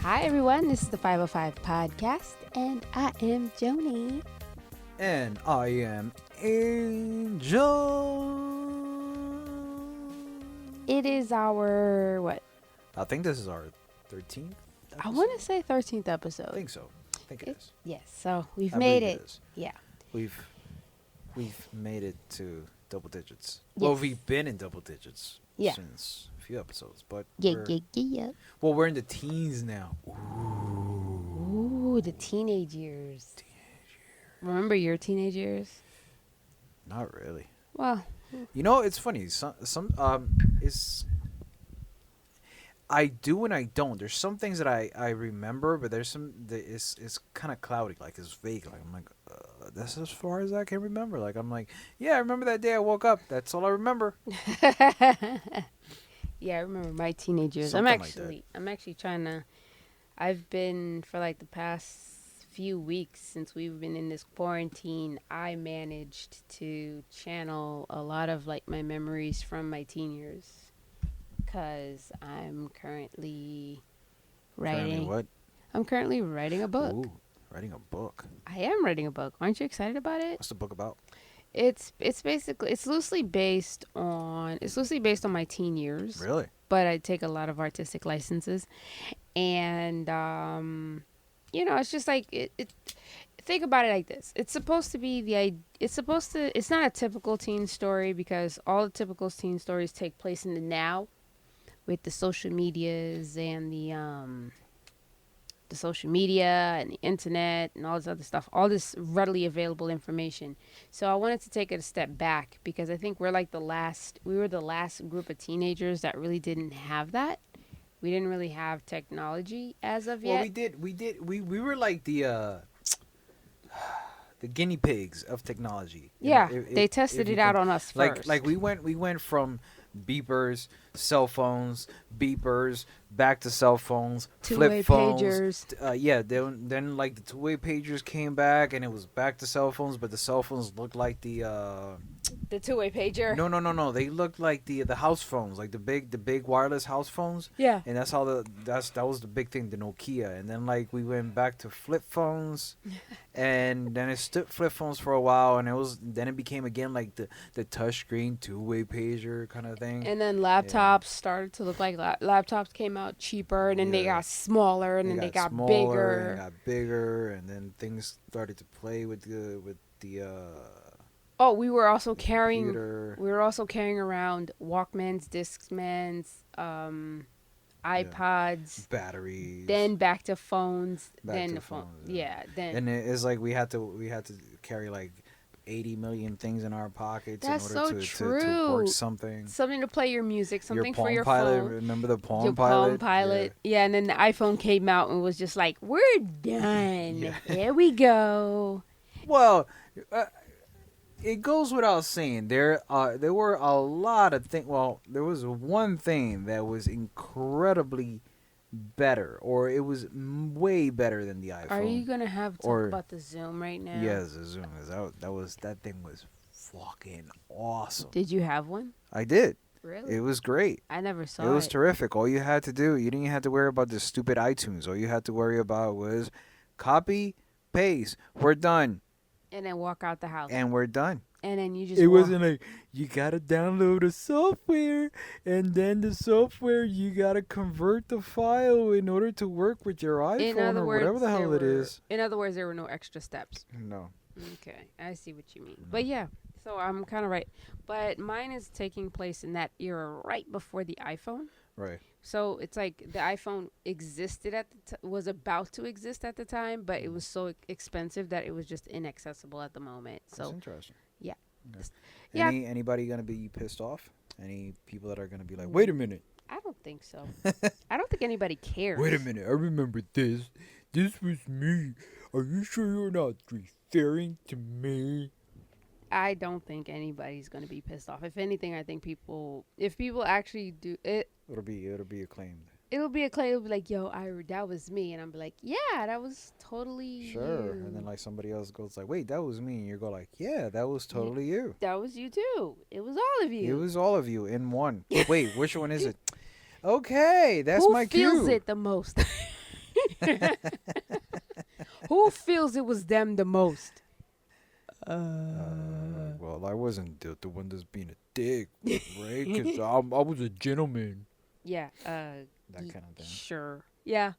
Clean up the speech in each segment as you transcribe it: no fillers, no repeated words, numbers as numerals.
Hi, everyone. This is the 505 Podcast, and I am Joni. And I am Angel. It is our, what? I think this is our 13th episode? I want to say 13th episode. I think so. I think it is. Yes, so we've I made believe it. is. Yeah. We've made it to double digits. Yes. Well, we've been in double digits Yeah. since a few episodes. But Yeah. well, we're in the teens now. Ooh, the teenage years. Remember your teenage years? Not really. Well, You know, it's funny. It's I do and I don't. There's some things that I remember, but there's some that it's kind of cloudy, like it's vague. Like I'm like, that's as far as I can remember. Like I'm like, yeah, I remember that day I woke up. That's all I remember. yeah, I remember my teenage years. Something like I'm actually trying to. I've been for like the past few weeks since we've been in this quarantine. I managed to channel a lot of like my memories from my teen years, cause I'm currently writing. What? I'm currently writing a book. Ooh, writing a book. I am writing a book. Aren't you excited about it? What's the book about? It's basically it's loosely based on my teen years. Really? But I take a lot of artistic licenses, and it's just like it. Think about it like this: it's supposed to be it's not a typical teen story, because all the typical teen stories take place in the now, with the social medias and the social media and the internet and all this other stuff, all this readily available information. So I wanted to take it a step back, because I think we were the last group of teenagers that really didn't have that. We didn't really have technology as of yet. Well, we were like the guinea pigs of technology. Yeah, they tested it out on us first. Like we went from beepers, cell phones, beepers, back to cell phones, Two-way flip phones. pagers. Then like the two-way pagers came back, and it was back to cell phones, but the cell phones looked like the two-way pager. No. They looked like the house phones, like the big wireless house phones. Yeah. And that's how that was the big thing, the Nokia. And then like we went back to flip phones, and then it stood flip phones for a while, and then it became again like the touchscreen two-way pager kind of thing. And then laptops started to look like laptops came out cheaper, and then they got smaller, and then they got bigger. And got bigger, and then things started to play with the Oh, we were also carrying computer. around Walkmans, Discmans, iPods, batteries. then back to phones, then to the phone. phones, Yeah, then. And it's like we had to carry like 80 million things in our pockets That's in order so to true. work something. Something to play your music, something for your Pilot, phone. remember the Palm Your Pilot? Palm Pilot. Yeah, and then the iPhone came out and was just like, we're done. Yeah. Here we go. Well, it goes without saying there were a lot of things. Well, there was one thing that was incredibly better, or it was way better than the iPhone. Are you going to have to talk about the Zoom right now? Yes, the Zoom. That thing was fucking awesome. Did you have one? I did. Really? It was great. I never saw it. It was terrific. All you had to do, you didn't have to worry about the stupid iTunes. All you had to worry about was copy, paste. We're done. And then walk out the house. And we're done. And then you just It wasn't like, you got to download a software, and then the software, you got to convert the file in order to work with your iPhone or whatever the hell it is. In other words, there were no extra steps. No. Okay, I see what you mean. But yeah, so I'm kind of right. But mine is taking place in that era right before the iPhone. Right. So it's like the iPhone existed was about to exist at the time, but it was so expensive that it was just inaccessible at the moment. So that's interesting. Yeah. Okay. Yeah. Anybody gonna be pissed off? Any people that are gonna be like, wait a minute. I don't think so. I don't think anybody cares. Wait a minute. I remember this. This was me. Are you sure you're not referring to me? I don't think anybody's going to be pissed off. If anything, I think if people actually do it, it'll be acclaimed. It'll be acclaimed. It'll be like, yo, that was me. And I'm like, yeah, that was totally sure. you. And then like somebody else goes like, wait, that was me. And you go like, yeah, that was totally you. That was you too. It was all of you. It was all of you in one. Wait, which one is it? Okay, that's Who my cue. feels it the most? Who feels it was them the most? Well, I wasn't the one that's being a dick, right? Because I was a gentleman. Yeah. That kind of thing. Sure. Yeah.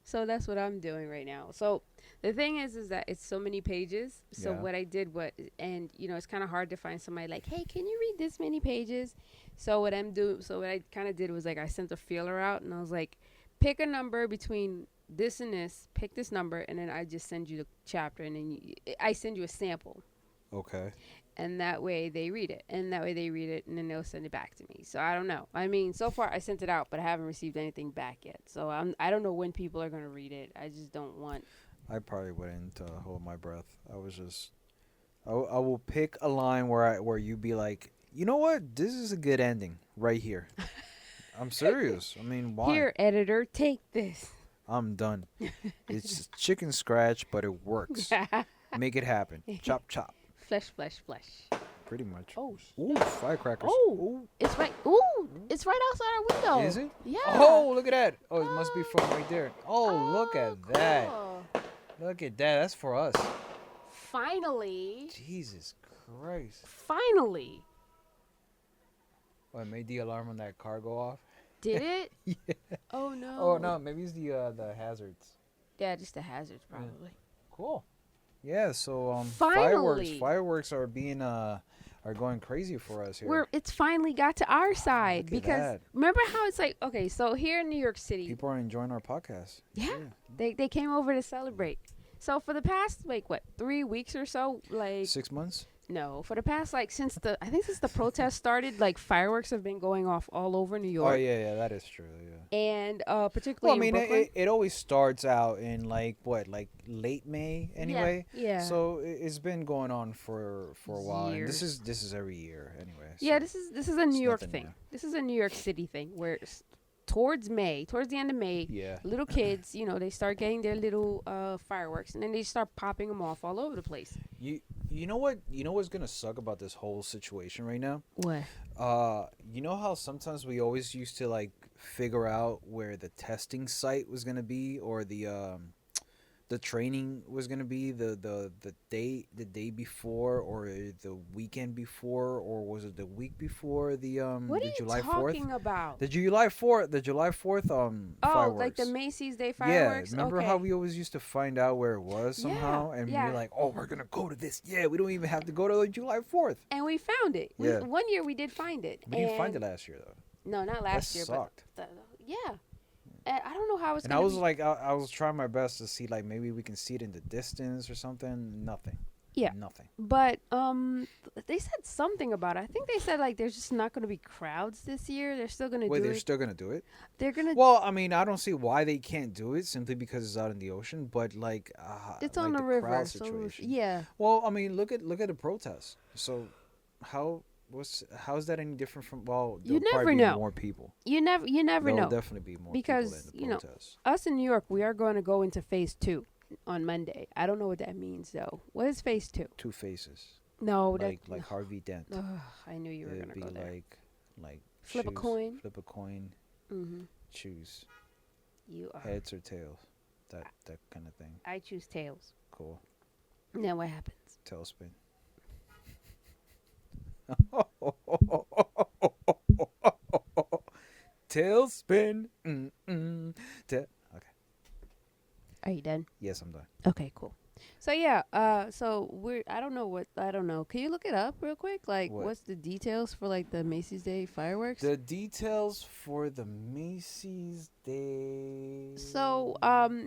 So that's what I'm doing right now. So the thing is that it's so many pages. So Yeah. what I did, and it's kind of hard to find somebody like, hey, can you read this many pages? So what I kind of did was like I sent a feeler out, and I was like, pick a number between this and this, pick this number, and then I just send you the chapter, and then I send you a sample, Okay. and that way they read it, and and then they'll send it back to me. So I don't know. I mean, so far I sent it out, but I haven't received anything back yet. So I don't know when people are gonna read it. I just don't want. I probably wouldn't hold my breath. I was just. I will pick a line where you be like, you know what? This is a good ending right here. I'm serious. I mean, why? Here, editor, take this. I'm done. It's chicken scratch, but it works. Make it happen. Chop chop. Flesh, flesh, flesh. Pretty much. Oh, Ooh, firecrackers. oh, it's right. Ooh, it's right outside our window. Is it? Yeah. Oh, look at that. Oh, it must be from right there. Oh, look at that. cool. Look at that. That's for us. Finally. Jesus Christ. Finally. Oh, it made the alarm on that car go off. Did it? Yeah. Oh no. Oh no, maybe it's the hazards. Yeah, just the hazards probably. Cool. Yeah. So Finally. fireworks are being are going crazy for us here. It's finally got to our side Look at because that. remember how it's like, okay, so here in New York City, People are enjoying our podcast. yeah, they came over to celebrate. So for the past like what 3 weeks or so, like 6 months. no, for the past like since the protest started, like fireworks have been going off all over New Oh York, yeah, that is true. Yeah. and Well, particularly I mean, in Brooklyn. it always starts out in like what, like late May anyway. Yeah. So it's been going on for a while, and Years. this is every year anyway. Yeah, so this is a New York nothing thing. new. This is a New York City thing where towards the end of May, Yeah. little kids, they start getting their little fireworks, and then they start popping them off all over the place. You know what? You know what's gonna suck about this whole situation right now? What? You know how sometimes we always used to like figure out where the testing site was gonna be, or the training was gonna be the day before, or the weekend before, or was it the week before What the are you July 4th? talking about? The July 4th Oh, fireworks. like the Macy's Day fireworks. Yeah, remember okay. how we always used to find out where it was somehow, and yeah. we're like, oh, we're gonna go to this. Yeah, we don't even have to go to the July 4th. And we found it. Yeah. One year we did find it. We didn't find it last year though. No, not last That year, sucked. but yeah. And I don't know how it's. And I was like, I was trying my best to see like maybe we can see it in the distance or something. Nothing. Yeah. Nothing. But they said something about it. I think they said like there's just not going to be crowds this year. They're still going to Wait, do they're it. still gonna do it? They're going to. Well, I mean, I don't see why they can't do it simply because it's out in the ocean. But like, It's like on the crowd river. So situation. yeah. Well, I mean, look at the protests. So, how's that any different from? Well, You there'll never probably be know. more people. You never There'll know. definitely be more Because, people in the protests. Us in New York, we are going to go into phase 2 on Monday. I don't know what that means though. What is phase 2? Two faces, No, like Harvey Dent. Ugh, I knew you were It'd going be to go there. like Flip a choose- coin. Flip a coin. Mhm. Choose You are. heads or tails. That kind of thing. I choose tails. Cool. Now what happens? Tailspin. Tailspin. Okay. Are you done? Yes, I'm done. Okay, cool. So yeah, I don't know. Can you look it up real quick? Like What? what's the details for like the Macy's Day fireworks? The details for the Macy's Day. So,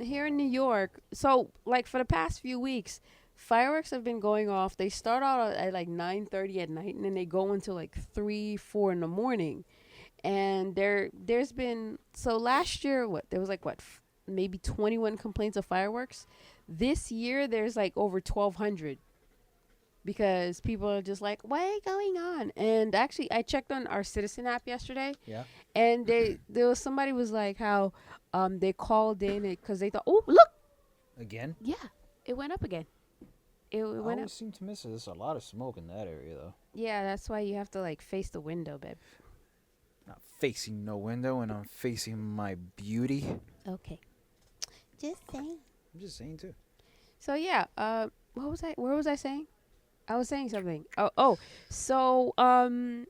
here in New York, so like for the past few weeks, fireworks have been going off. They start out at like 9:30 at night, and then they go until like 3, 4 in the morning. And there's been so last year, there was like maybe 21 complaints of fireworks. This year, there's like over 1,200 because people are just like, what is going on? And actually, I checked on our Citizen app yesterday. Yeah. And there was somebody was like how they called in because they thought, oh look, Again? yeah, it went up again. It I went up. always seem to miss it. There's a lot of smoke in that area, though. Yeah, that's why you have to like face the window, babe. Not facing no window, and I'm facing my beauty. Okay. Just saying. I'm just saying too. So yeah, what was I? Where was I saying? I was saying something. Oh. So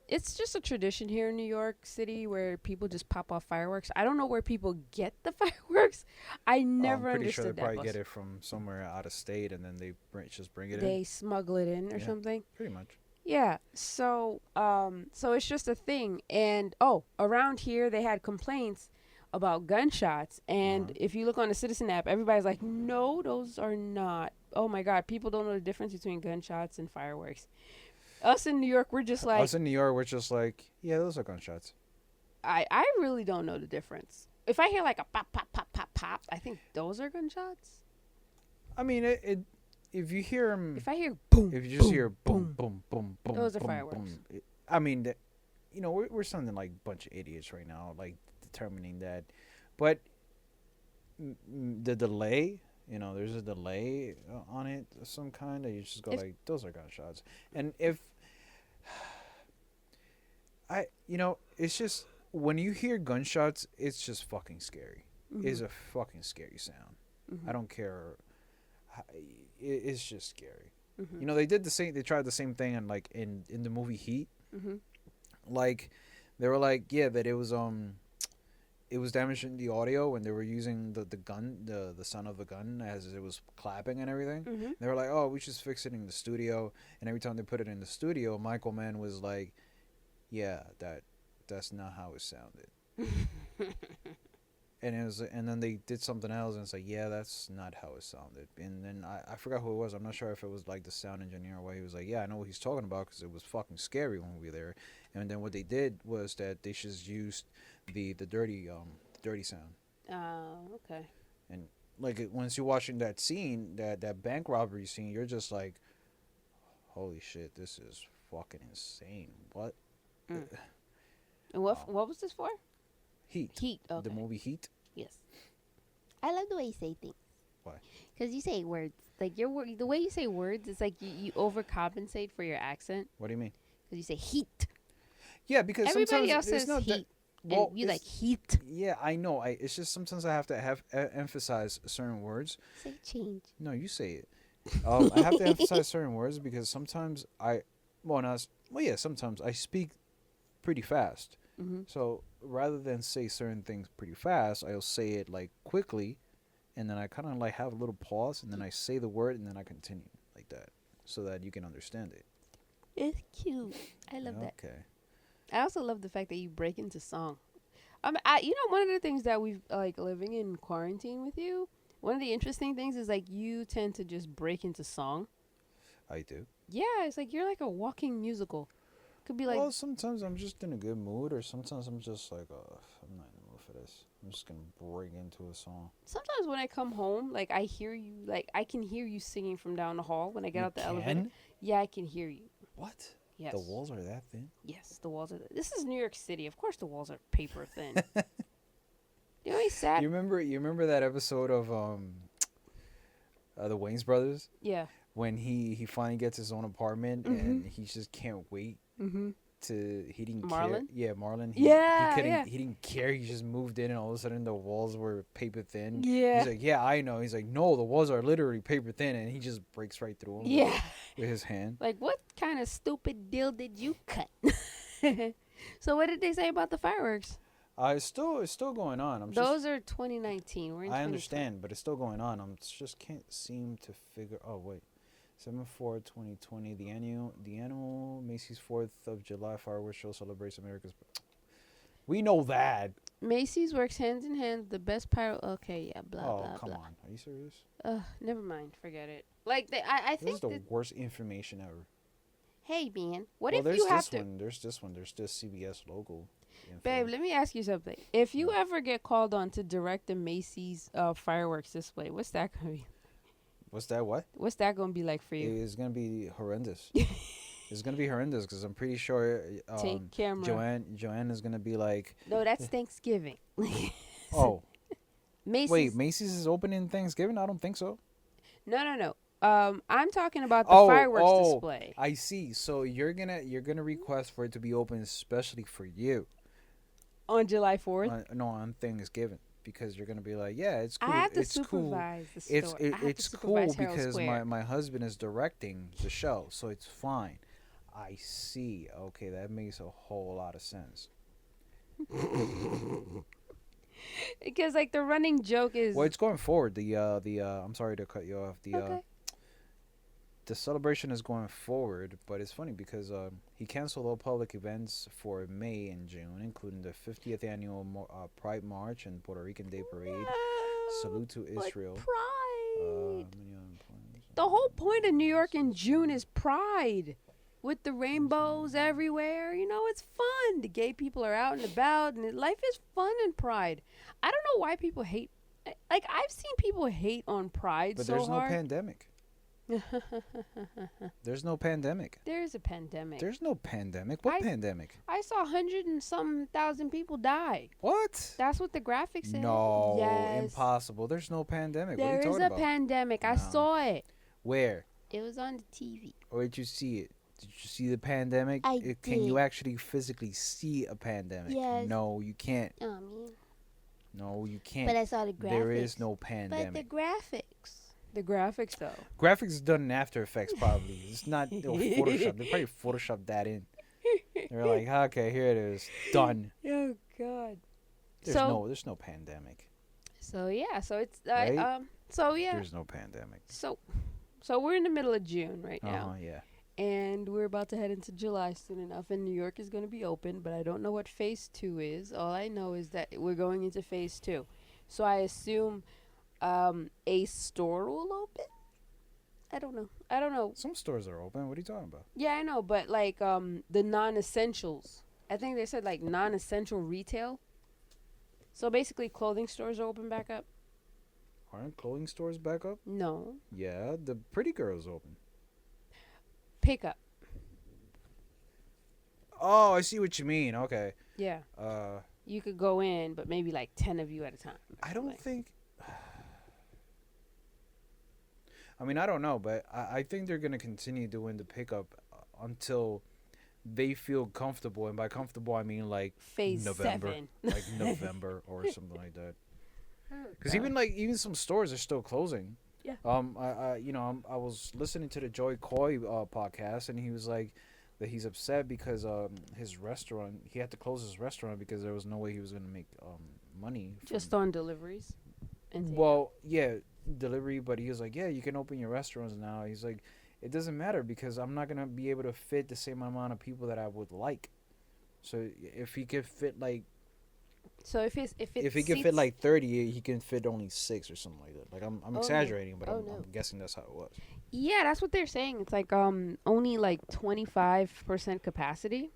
it's just a tradition here in New York City where people just pop off fireworks. I don't know where people get the fireworks. I Oh, I'm never pretty sure they understood that. probably get it from somewhere out of state, and then they just bring it in. They smuggle it in or Yeah, something. pretty much. Yeah. So it's just a thing. And around here they had complaints about gunshots. Uh-huh. And if you look on the Citizen app, everybody's like, "No, those are not." Oh my God, people don't know the difference between gunshots and fireworks. Us in New York, we're just like, Us in New York, we're just like, yeah, those are gunshots. I really don't know the difference. If I hear like a pop, pop, pop, pop, pop, I think those are gunshots. I mean, if you hear them, If I hear boom, if you just boom, hear boom, boom, boom, boom, those are boom, fireworks. boom, I mean, we're sounding like a bunch of idiots right now, like determining that, but the delay, there's a delay on it of some kind that you just go If like, those are gunshots, and if it's just when you hear gunshots, it's just fucking scary. It's a fucking scary sound. I don't care. It's just scary. They did the same. They tried the same thing, and like in the movie Heat, like they were like, yeah, that it was damaging the audio when they were using the gun, the sound of the gun as it was clapping and everything. They were like, oh, we should fix it in the studio. And every time they put it in the studio, Michael Mann was like, yeah, that's not how it sounded. And then they did something else, and it's like, yeah, that's not how it sounded. And then I forgot who it was. I'm not sure if it was like the sound engineer or what. He was like, yeah, I know what he's talking about because it was fucking scary when we were there. And then what they did was that they just used the dirty sound. Okay. And like once you're watching that scene, that bank robbery scene, you're just like, holy shit, this is fucking insane. What? And what was this for? Heat. Heat. Okay. The movie Heat. Yes. I love the way you say things. Why? Because you say words. Like the way you say words, it's like you overcompensate for your accent What do you mean? because you say heat. Yeah, because Everybody sometimes else it's says not heat. that. Well, And you like heat. Yeah, I know. It's just sometimes I have to emphasize certain words. Say change. No, you say it. I have to emphasize certain words because sometimes sometimes I speak pretty fast. So rather than say certain things pretty fast, I'll say it like quickly, and then I kind of like have a little pause, and then I say the word, and then I continue like that, so that you can understand it. It's cute. I love that. Okay. I also love the fact that you break into song. One of the things that we've like living in quarantine with you. One of the interesting things is like you tend to just break into song. I do. Yeah, it's like you're like a walking musical. Could be like Well, sometimes I'm just in a good mood, or sometimes I'm just like, oh, I'm not in the mood for this. I'm just gonna break into a song. sometimes when I come home, like I hear you, like I can hear you singing from down the hall when I get You out the elevator. can? Yeah, I can hear you. What? Yes. The walls are that thin? Yes, the walls are. This is New York City. Of course, the walls are paper thin. You know, he's sad. You remember that episode of the Wayans Brothers Yeah. when he finally gets his own apartment and he just can't wait he didn't Marlon? care. Yeah, Marlon. Yeah. He didn't care. He just moved in, and all of a sudden the walls were paper thin. Yeah. He's like, yeah, I know. He's like, no, the walls are literally paper thin, and he just breaks right through them. Yeah. With his hand. Like, what kind of stupid deal did you cut? So, what did they say about the fireworks? It's still going on. Those are 2019. We're in I 2020. understand, but it's still going on. Just can't seem to figure. Oh wait, 7/4/2020. The annual Macy's 4th of July fireworks show celebrates America's. We know that. Macy's works hand in hand with the best pyro. Okay, yeah, blah Oh blah come blah. on, are you serious? Never mind. Forget it. Like, I This is think the worst information ever. hey, man, what Well, if there's you have this to? one. There's this one. There's this CBS logo. Info. Babe, let me ask you something. If you ever get called on to direct a Macy's fireworks display, what's that gonna be? What's that? What? What's that gonna be like for you? It's gonna be horrendous. It's gonna be horrendous because I'm pretty sure Take camera. Joanne is gonna be like, No, that's Thanksgiving. oh Macy's. wait, Macy's is open in Thanksgiving? I don't think so. No. I'm talking about the fireworks display. I see. So you're gonna request for it to be open especially for you. On July 4th? No, on Thanksgiving because you're gonna be like, yeah, it's I cool, have to it's cool, supervise the store. I have to it's cool supervise Herald because Square. my husband is directing the show, so it's fine. I see. Okay, that makes a whole lot of sense. Because like the running joke is Well, it's going forward. I'm sorry to cut you off. okay. The celebration is going forward, but it's funny because he canceled all public events for May and June, including the 50th annual Pride March and Puerto Rican Day Parade. Salute to But Israel. pride. Many other points. The whole point of New York in June is pride. With the rainbows everywhere, it's fun. The gay people are out and about, and life is fun in Pride. I don't know why people hate. Like I've seen people hate on Pride But so there's no hard. pandemic. There's no pandemic. There's a pandemic. There's no pandemic. What pandemic? I saw 100 and some thousand people die. What? That's what the graphics said. No, Yes. impossible. There's no pandemic. What are There you is talking a about? pandemic. I No. saw it. Where? It was on the TV. Or did you see it? Did you see the pandemic? Can you did. actually physically see a pandemic? Yes. No, you can't. Oh man. No, you can't. But I saw the graphics. There is no But the pandemic. graphics. The graphics though. Graphics is done in After Effects probably. It's not Photoshop. They probably Photoshopped that in. They're like, okay, here it is, done. Oh God. There's no pandemic. So yeah. So it's Right? So yeah. There's no pandemic. So we're in the middle of June right now. Yeah. And we're about to head into July soon enough, and New York is going to be open, but I don't know what phase 2 is. All I know is that we're going into phase 2. So I assume a store will open? I don't know. Some stores are open. What are you talking about? Yeah, I know, but like the non-essentials. I think they said like non-essential retail. So basically clothing stores are open back up? Aren't clothing stores back up? No. Yeah, the Pretty Girl's open. Pickup. Oh, I see what you mean. Okay. Yeah. Uh, You could go in, but maybe like 10 of you at a time. I don't Like, think. I mean, I don't know, but I think they're gonna continue doing the pickup until they feel comfortable, and by comfortable I mean like phase November, 7. like November or something like that. Because God. even some stores are still closing. Yeah. I was listening to the Joy Coy podcast, and he was like that he's upset because his restaurant, he had to close his restaurant because there was no way he was gonna make money. Just on deliveries. And Well, yeah, delivery, but he was like, yeah, you can open your restaurants now. He's like, it doesn't matter because I'm not gonna be able to fit the same amount of people that I would like. So if he could fit like. So if If he can fit like 30, he can fit only 6 or something like that. Like I'm Oh, no. exaggerating, but Oh, I'm no. guessing that's how it was. yeah, that's what they're saying. It's like only like 25% capacity.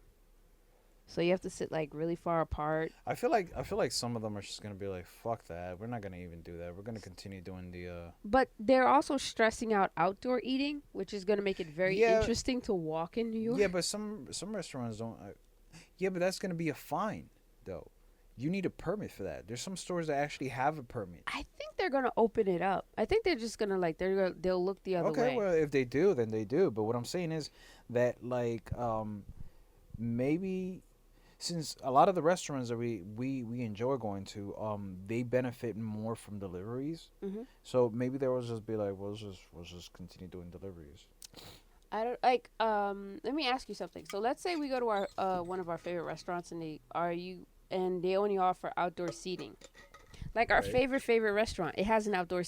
So you have to sit like really far apart. I feel like some of them are just gonna be like, fuck that. We're not gonna even do that. We're gonna continue doing the. But they're also stressing out outdoor eating, which is going to make it very Yeah. interesting to walk in New York. Yeah, but some restaurants don't. Yeah, but that's gonna be a fine, though. You need a permit for that. There's some stores that actually have a permit. I think they're going to open it up. I think they're just going to like they'll look the other Okay, way. well, if they do, then they do. But what I'm saying is that like maybe since a lot of the restaurants that we enjoy going to, they benefit more from deliveries. Mhm. So maybe they will just be like, we'll just continue doing deliveries. I don't like let me ask you something. So let's say we go to our one of our favorite restaurants and they only offer outdoor seating. Like our Right. favorite restaurant, it has an outdoor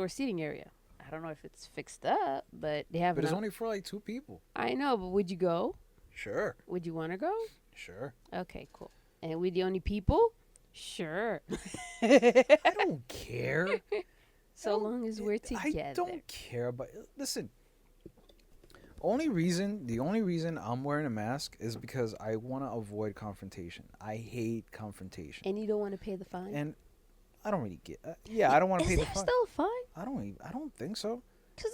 seating area. I don't know if it's fixed up, but they have But an it's out- only for like 2 people. I know, but would you go? Sure, Would you want to go? sure. Okay, cool. And we the only people? Sure. I don't care. So long as we're together. I don't care, but listen. The only reason I'm wearing a mask is because I want to avoid confrontation. I hate confrontation, And you don't want to pay the fine? and I don't really get. I don't want to Is pay the there fine. still a fine? I don't think so. Because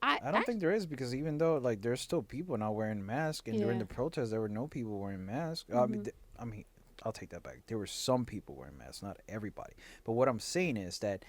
I don't think there is because even though like there's still people not wearing masks, and during Yeah. the protests there were no people wearing masks. Mhm. I mean, I'll take that back. There were some people wearing masks, not everybody. But what I'm saying is that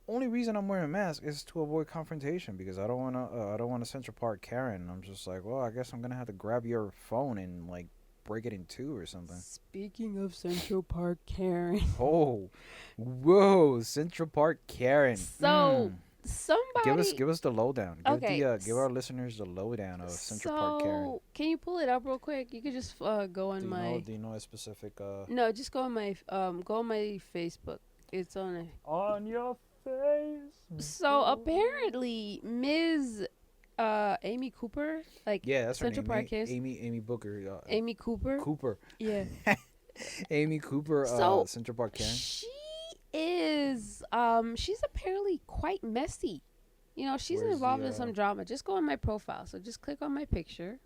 only reason I'm wearing a mask is to avoid confrontation because I don't want to Central Park Karen. I'm just like, well, I guess I'm gonna have to grab your phone and like break it in two or something. Speaking of Central Park, Karen. Oh, whoa, Central Park Karen. So Give somebody. us the lowdown. Okay. Give our listeners the lowdown of Central Park Karen. So can you pull it up real quick? You could just go on my. Do you know a specific No, just go on my Facebook. It's on it. on your face? So apparently, Ms. Amy Cooper, like Yeah, that's her Central name. Park is Amy Booker. Amy Cooper. Cooper. Yeah. Amy Cooper. So Central Park Karen. she is she's apparently quite messy. You know, she's Where's involved the, in some drama. Just go on my profile. So just click on my picture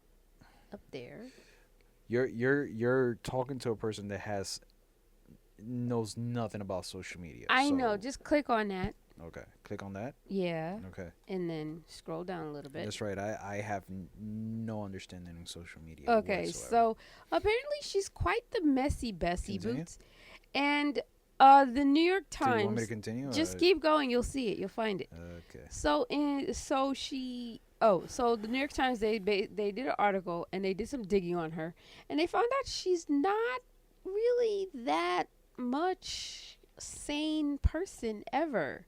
up there. You're talking to a person that knows nothing about social media. I so- know. Just click on that. Okay, click on that. Yeah. Okay, And then scroll down a little bit. that's right. I have no understanding in social media. Okay, whatsoever. so apparently she's quite the messy Bessie Continue. Boots. And the New York Do you want me Times, to continue? just keep going, you'll see it, you'll find it. Okay. So the New York Times, they did an article and they did some digging on her, and they found out she's not really that much sane person ever.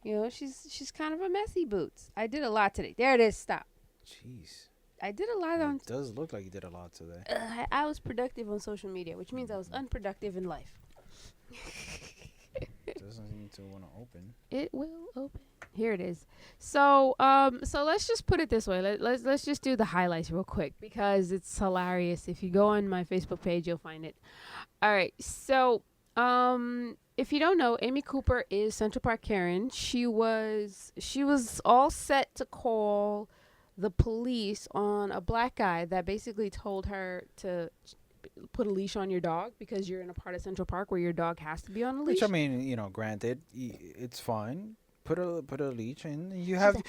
You know, she's kind of a messy Boots. I did a lot today. There it is. Stop. Jeez. I did a lot on. It does look like you did a lot today. I was productive on social media, which means I was unproductive in life. Doesn't seem to want to open. It will open. Here it is. So let's just put it this way. Let's just do the highlights real quick because it's hilarious. If you go on my Facebook page, you'll find it. All right. So if you don't know, Amy Cooper is Central Park Karen. She was all set to call the police on a black guy that basically told her to put a leash on your dog because you're in a part of Central Park where your dog has to be on a leash. Which I mean, granted, it's fine. Put a leash in. You have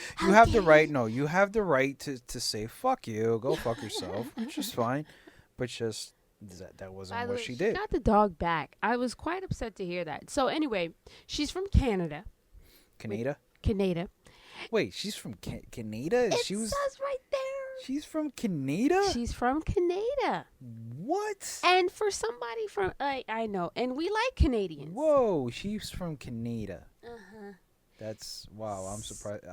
the right. No, you have the right to say fuck you, go fuck yourself, which is fine. But just that wasn't By the what way, she did. got the dog back. I was quite upset to hear that. So anyway, she's from Canada. Canada. Canada. Wait, she's from Canada. It says right there. She's from Canada. She's from Canada. What? And for somebody from I know, and we like Canadians. Whoa, she's from Canada. Uh-huh. That's wow. I'm surprised.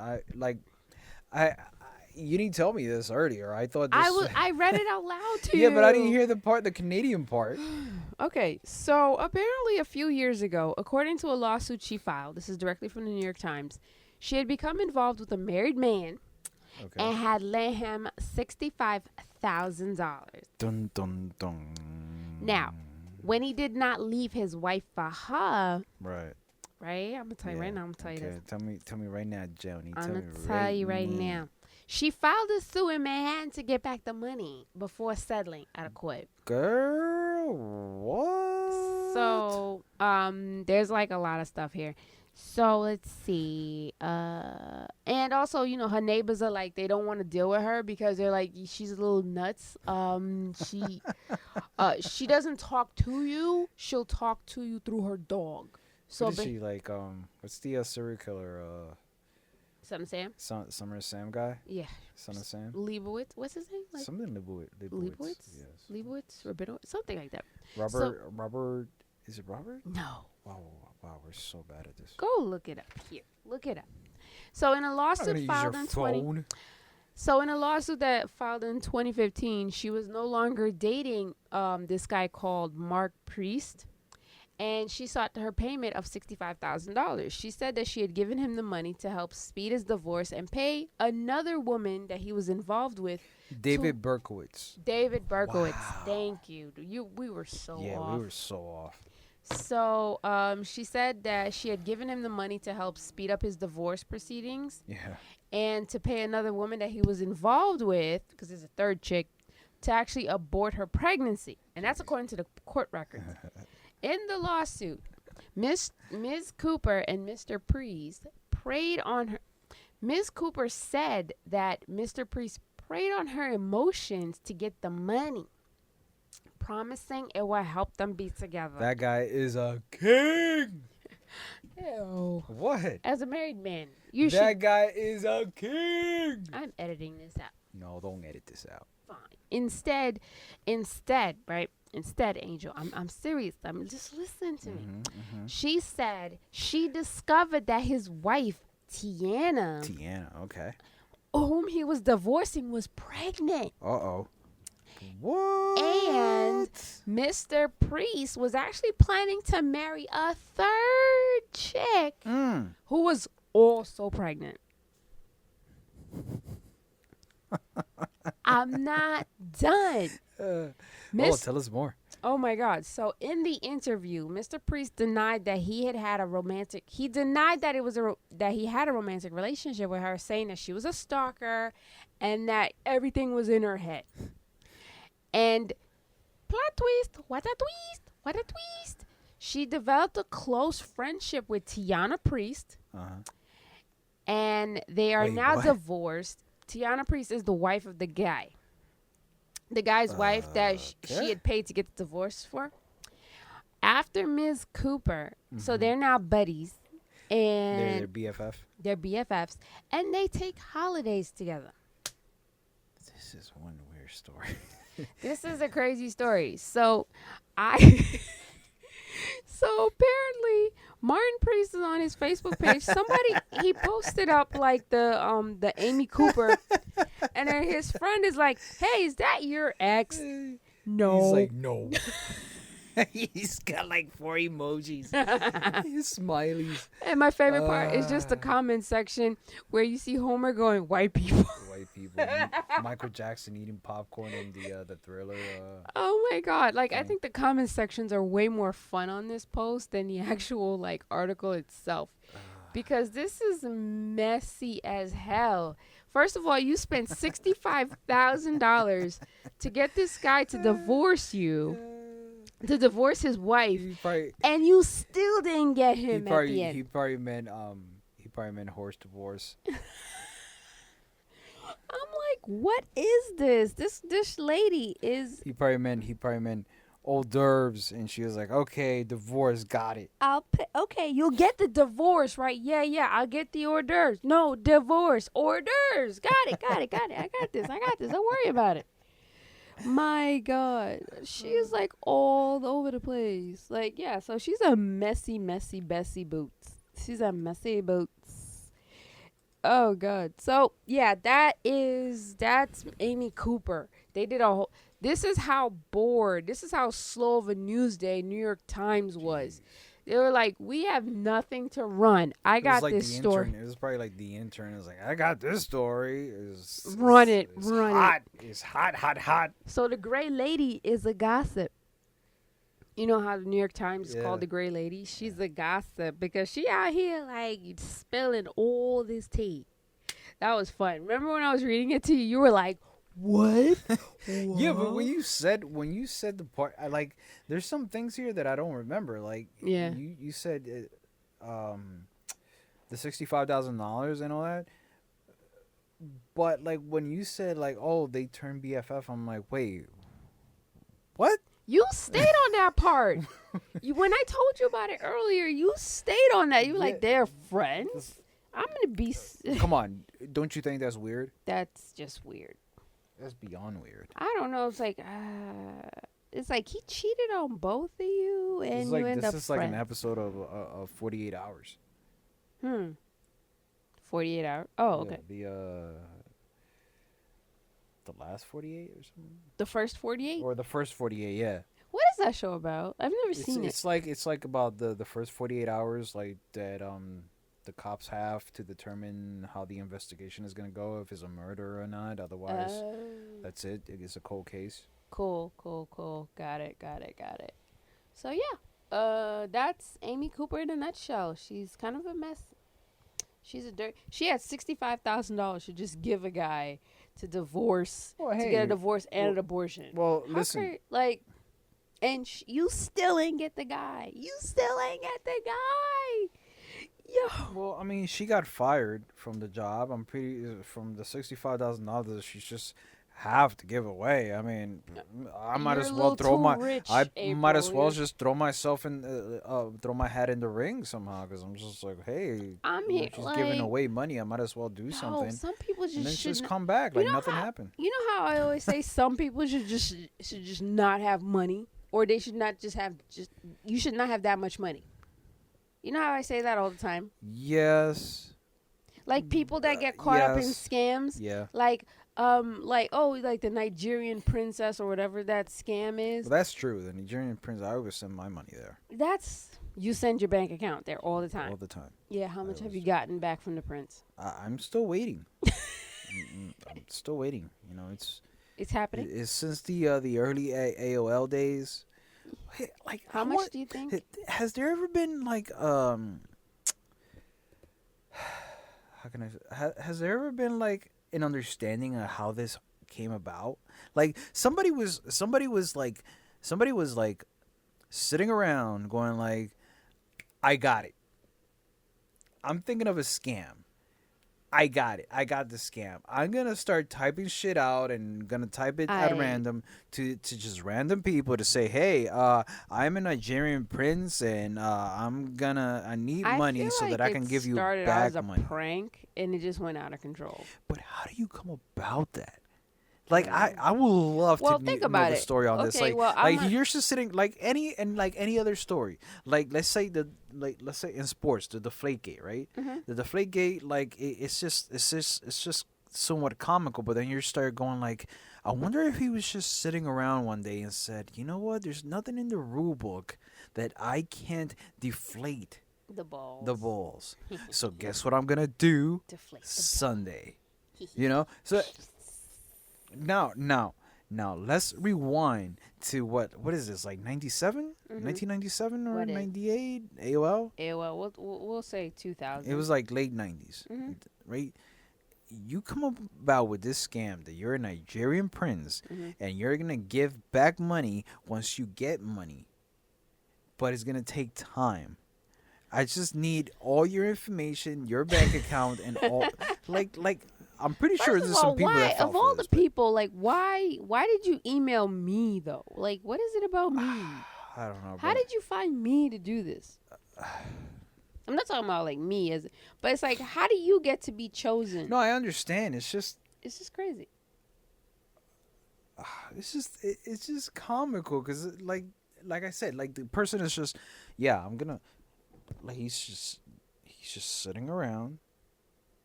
You didn't tell me this earlier. I thought this. I read it out loud to you. Yeah, but I didn't hear the Canadian part. Okay, so apparently a few years ago, according to a lawsuit she filed, this is directly from the New York Times, she had become involved with a married man Okay. and had lent him $65,000. Dun dun dun. Now, when he did not leave his wife for her, Right. right? I'm gonna tell you right now. I'm gonna tell you this. Tell me right now, Joni. I'm gonna tell you right now. She filed a suit in Manhattan to get back the money before settling out of court. Girl, what? So, there's like a lot of stuff here. So let's see. And also, her neighbors are like, they don't want to deal with her because they're like, she's a little nuts. She doesn't talk to you. She'll talk to you through her dog. So What is she like? What's the serial killer? Something Sam? Summer Sam guy. Yeah. Son of Sam. Leibowitz. What's his name? Like Something Leibowitz. Leibowitz? Yes. Leibowitz? Rabinowitz? Something like that. Robert. Is it Robert? No. Wow, we're so bad at this. Go look it up here. Look it up. So in a lawsuit filed in 20 So in a lawsuit that filed in 2015, she was no longer dating this guy called Mark Priest, and she sought her payment of $65,000. She said that she had given him the money to help speed his divorce and pay another woman that he was involved with. David Berkowitz. David Berkowitz. Wow. Thank you. We were so off. Yeah, we were so off. So she said that she had given him the money to help speed up his divorce proceedings. Yeah. And to pay another woman that he was involved with, because there's a third chick, to actually abort her pregnancy. And that's according to the court records. In the lawsuit, Ms. Cooper and Mr. Priest preyed on her. Ms. Cooper said that Mr. Priest preyed on her emotions to get the money, promising it will help them be together. That guy is a king. Ew. What? As a married man, you That should. guy is a king. I'm editing this out. No, don't edit this out. Fine. Instead, right? Instead, Angel, I'm serious. I'm just listening to me. She said she discovered that his wife, Tiana, Tiana, okay. whom he was divorcing, was pregnant. Uh-oh. What? And Mr. Priest was actually planning to marry a third chick who was also pregnant. I'm not done. Tell us more. Oh my God. So in the interview, Mr. Priest denied that he had a romantic, he denied that that he had a romantic relationship with her, saying that she was a stalker and that everything was in her head. And plot twist, what a twist, what a twist. She developed a close friendship with Tiana Priest, and they are now divorced. Tiana Priest is the wife of the guy. The guy's wife that she had paid to get the divorce for. After Ms. Cooper, so they're now buddies. And They're BFF. they're BFFs. And they take holidays together. This is one weird story. This is a crazy story. So so apparently Martin Priest is on his Facebook page. Somebody he posted up like the Amy Cooper, and then his friend is like, "Hey, is that your ex?" No. He's like, no. He's got like 4 emojis. His smileys. And my favorite part is just the comment section where you see Homer going, "White people." White people. Michael Jackson eating popcorn in the Thriller. Oh my God. Like, I think the comment sections are way more fun on this post than the actual, like, article itself. Because this is messy as hell. First of all, you spent $65,000 to get this guy to divorce you, to divorce his wife, and you still didn't get him at the end. He probably meant horse divorce. I'm like, what is this? This lady is. He probably meant hors d'oeuvres, and she was like, "Okay, divorce, got it." I'll pay. Okay, you'll get the divorce, right? Yeah. I'll get the hors d'oeuvres. No, divorce, hors d'oeuvres. Got it. I got this. Don't worry about it. My God, she's like all over the place. Like, yeah. So she's a messy Bessie Boots. She's a messy boots. Oh God. So yeah, that's Amy Cooper. They did a whole. This is how slow of a news day New York Times was. They were like, we have nothing to run. I got this story. It was probably like the intern. It was like, I got this story. Run it. It's hot. So the Gray Lady is a gossip. You know how the New York Times is called the Gray Lady? She's a gossip because she out here like spilling all this tea. That was fun. Remember when I was reading it to you? You were like, what? Yeah, but when you said the part, there's some things here that I don't remember. Like, you said, the $65,000 and all that. But like when you said like, oh, they turned BFF, I'm like, wait, what? You stayed on that part. When I told you about it earlier, you stayed on that. You were like, they're friends. I'm gonna be. Come on, don't you think that's weird? That's just weird. That's beyond weird. I don't know. It's like he cheated on both of you, and you end up this is like an episode of 48 Hours. 48 Hours. Oh, okay. Yeah, the last 48 or something. The first 48. Or the first 48, yeah. What is that show about? I've never seen it. It's like about the first 48 hours, like that. The cops have to determine how the investigation is gonna go, if it's a murder or not. Otherwise, that's it. It's a cold case. Cool. Got it. So yeah, that's Amy Cooper in a nutshell. She's kind of a mess. She had $65,000 to just give a guy to divorce, to get a divorce and an abortion. Well, listen, and you still ain't get the guy. Yo. Well, I mean, she got fired from the job. From the $65,000. She's just have to give away. I mean, I might You're a as well little throw too my. rich, I might as April. well just throw myself in, throw my hat in the ring somehow. Because I'm just like, hey, I'm here, if she's giving like, away money, I might as well do yo, something, some people and just then just shouldn't. come back You like know nothing how happened. I always say some people should just not have money, or they should not just have just. You should not have that much money. You know how I say that all the time. Yes. Like people that get caught up in Yes. scams, Yeah. like oh, like the Nigerian princess or whatever that scam is. Well, that's true. The Nigerian prince, I always send my money there That's you send your bank account there all the all time. the time. Yeah, how much have always- you gotten back from the prince? I'm still waiting. I'm still waiting. You know, It's happening. it's since the early AOL days. Hey, like How much do you think? has there ever been like how can I has there ever been like an understanding of how this came about? Like somebody was like sitting around going like, I got it. I'm thinking of a scam. I got it. I got the scam. I'm gonna start typing shit out and gonna type it at I- random to just random people to say, hey, I'm a Nigerian prince and I need I money feel so like that I it can give you started out back as a money. prank and it just went out of control. But how do you come about that? Like I would love Well, to think know about the it. story on this. Okay, Like well, like you're just sitting like any other story. Like let's say let's say in sports the Deflategate, right? Mm-hmm. The Deflategate, like it's just somewhat comical. But then you start going like, I wonder if he was just sitting around one day and said, you know what? There's nothing in the rule book that I can't deflate The balls. the balls. So guess what I'm gonna do Deflate the Sunday. You know, so now let's rewind to what is this, like 97 Mhm. 1997 or What is? 98 AOL. AOL. We'll say 2000. It was like late 90s, Mhm. right? You come about with this scam that you're a Nigerian prince Mhm. and you're gonna give back money once you get money, but it's gonna take time. I just need all your information, your bank account, and all like I'm pretty sure First there's of all, some people why that fell of for all this, the but people, like why did you email me though? Like, what is it about me? I don't know. How but did you find me to do this? I'm not talking about like me as, but it's like, how do you get to be chosen? No, I understand. It's just crazy. it's just comical because like I said, like the person is just I'm gonna like he's just sitting around,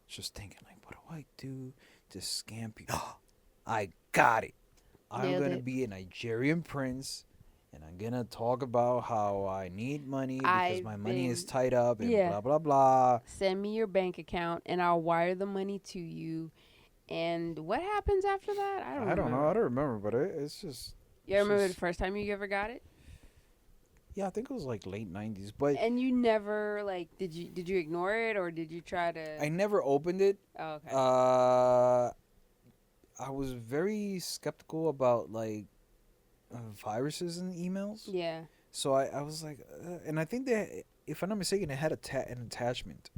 just thinking like, what do I do to scam people? I got it. I'm Nailed gonna it. be a Nigerian prince. And I'm gonna talk about how I need money because I've my money is been- tied up and yeah. blah blah blah. Send me your bank account and I'll wire the money to you. And what happens after that? I don't I don't remember. know. I don't remember, but it's just You remember just- the first time you ever got it? yeah. I think it was like late '90s, but And you never like did you ignore it or did you try to? I never opened it. Oh, okay. I was very skeptical about like viruses in emails. Yeah. So I was like, and I think that if I'm not mistaken, it had an attachment.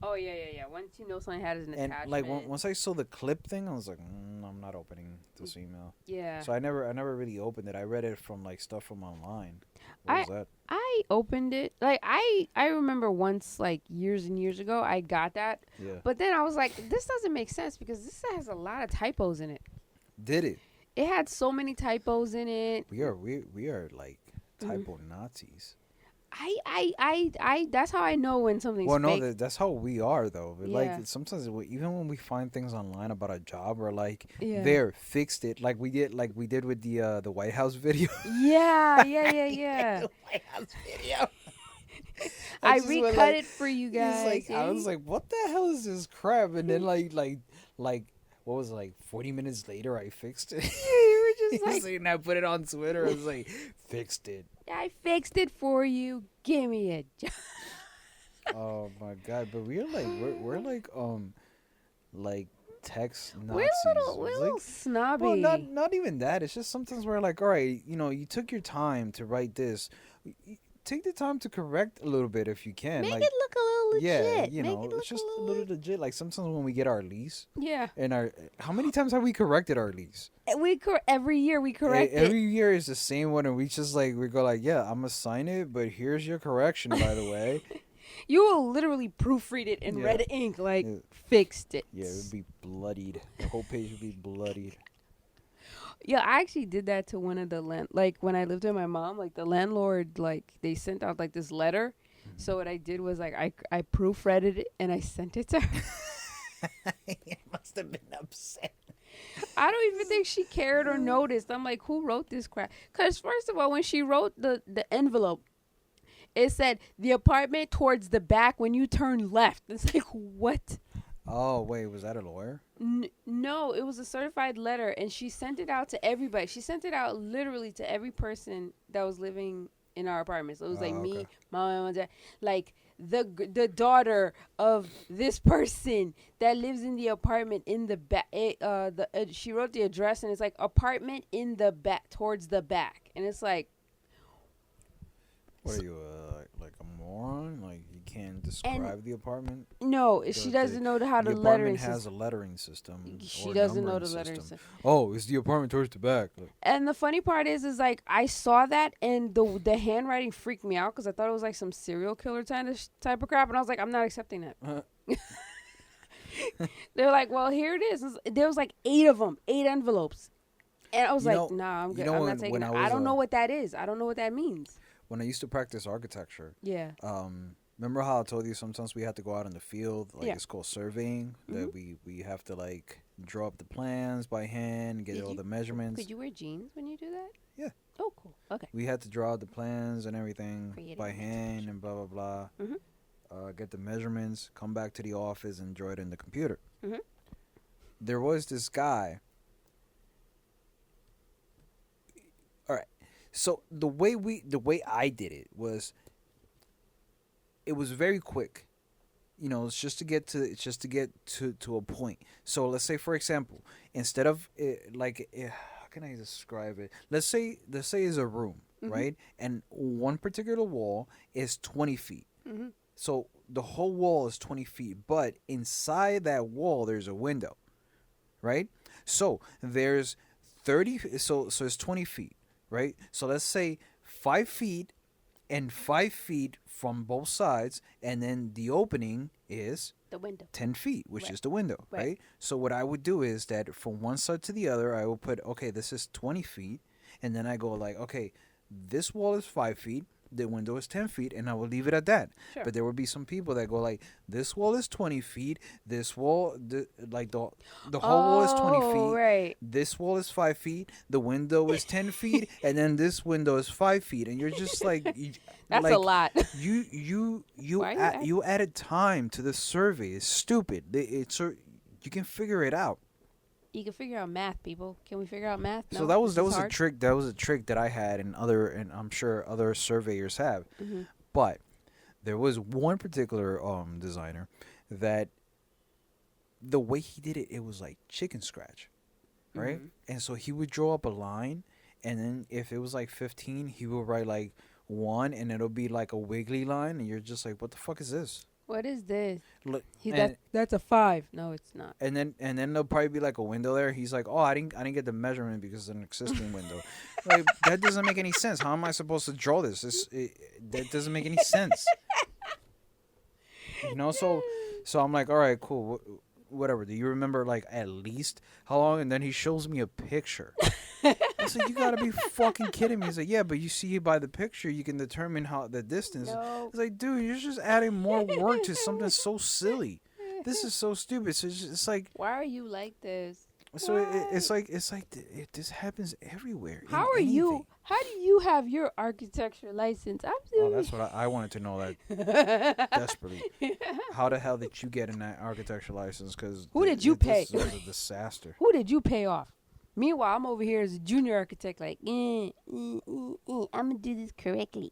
Oh yeah. Once you know something has an And attachment. like once I saw the clip thing, I was like, I'm not opening this email. Yeah. So I never really opened it. I read it from like stuff from online. What was that? I opened it. Like I remember once like years and years ago I got that. Yeah. But then I was like, this doesn't make sense because this has a lot of typos in it. Did it? It had so many typos in it. We are like Mm-hmm. typo Nazis. I that's how I know when something's Well, no, fake. that's how we are though. But Yeah. like sometimes even when we find things online about a job, we're like, Yeah. there, fixed it. Like we did with the White House video. Yeah. The White House video. I just went recut like- it for you He's guys. like, I was see? like, what the hell is this crap? And then like what was it, like 40 minutes later, I fixed it. you were just like, and I put it on Twitter. I was like, fixed it. I fixed it for you. Give me a job. Oh my god! But we're like text Nazis. We're a It's little like, snobby. well, not even that. It's just sometimes we're like, all right, you know, you took your time to write this. take the time to correct a little bit if you can. Make Like, it look a little yeah, legit. you Make know, it look it's just a a little. little legit. Like sometimes when we get our lease Yeah. and our, how many times have we corrected our lease? Every year we correct Every it. year is the same one, and we just like we go like, yeah, I'm gonna sign it, but here's your correction, by the way. You will literally proofread it in Yeah. red ink, like Yeah. fixed it. Yeah, it would be bloodied. The whole page would be bloodied. Yeah, I actually did that to one of the like when I lived with my mom, like the landlord, like they sent out like this letter. So what I did was like I proofread it and I sent it to her. It must have been upset. I don't even think she cared or noticed. I'm like, who wrote this crap? Because first of all, when she wrote the envelope, it said the apartment towards the back when you turn left. It's like, what? Oh wait, was that a lawyer? No, it was a certified letter, and she sent it out to everybody. She sent it out literally to every person that was living in our apartment. So it was like me, Okay. mom, and dad, like the daughter of this person that lives in the apartment in the back. She wrote the address, and it's like apartment in the back towards the back, and it's like. What are you, like a moron? Like you can't describe the apartment? No, she doesn't know how The the lettering apartment has system. a lettering system. She or doesn't know numbering the lettering system. system. Oh, it's the apartment towards the back. Like, And the funny part is like I saw that and the handwriting freaked me out because I thought it was like some serial killer type of crap, and I was like, I'm not accepting that. They were like, well, here it is. There was like 8 of them, 8 envelopes, and I was You like, know- nah, I'm you good. know I'm when- not taking when that. I I was, don't know what that is. I don't know what that means. when I used to practice architecture, Yeah. remember how I told you sometimes we had to go out in the field, like Yeah. it's called surveying, that we have to like draw up the plans by hand, get Did all you- the measurements. Could you wear jeans when you do that? Yeah. Oh, cool. Okay. We had to draw out the plans and everything Creative by hand and blah blah blah. Mhm. Get the measurements, come back to the office and draw it in the computer. Mhm. There was this guy. All right, so the way I did it was, it was very quick. You know, it's just to get to a point. So let's say, for example, instead of how can I describe it? Let's say it's a room, right? And one particular wall is 20 feet. Mhm. So the whole wall is 20 feet, but inside that wall there's a window, right? So there's 30. So it's 20 feet, right? So let's say 5 feet and 5 feet from both sides, and then the opening is The window. 10 feet, which Right. is the window, Right. right? So what I would do is that from one side to the other, I will put, okay, this is 20 feet, and then I go like, okay, this wall is 5 feet, the window is 10 feet, and I will leave it at that. Sure. But there would be some people that go like, this wall is 20 feet, this wall, the whole wall is 20 Oh, feet, right. this wall is 5 feet, the window is 10 feet, and then this window is 5 feet, and you're just like, That's like, a lot. you Why are you you added time to the survey. It's stupid. You can figure it out. You can figure out math, people. Can we figure out math? So No? that was This is a hard? trick. That was a trick that I had, and I'm sure other surveyors have. Mhm. But there was one particular designer that the way he did it, it was like chicken scratch, right? Mhm. And so he would draw up a line, and then if it was like 15, he would write like 1, and it'll be like a wiggly line, and you're just like, what the fuck is this? What is this? Look, That's a 5. No, it's not. and then there'll probably be like a window there. He's like, oh, I didn't get the measurement because it's an existing window. Like, that doesn't make any sense. How am I supposed to draw this? That doesn't make any sense. You know, so I'm like, all right, cool, whatever. Do you remember like at least how long? And then he shows me a picture. I said, you gotta be fucking kidding me. He's like, yeah, but you see by the picture you can determine how the distance. No. It's like, dude, you're just adding more work to something so silly. This is so stupid. So it's like, Why are you like this? so it's like this happens everywhere. in How are you? anything. How do you have your architecture license? I'm Oh, that's what I wanted to know that desperately. How the hell did you get an architecture license? Because Who did you pay? This was a disaster. Who did you pay off? Meanwhile, I'm over here as a junior architect, like, I'm gonna do this correctly.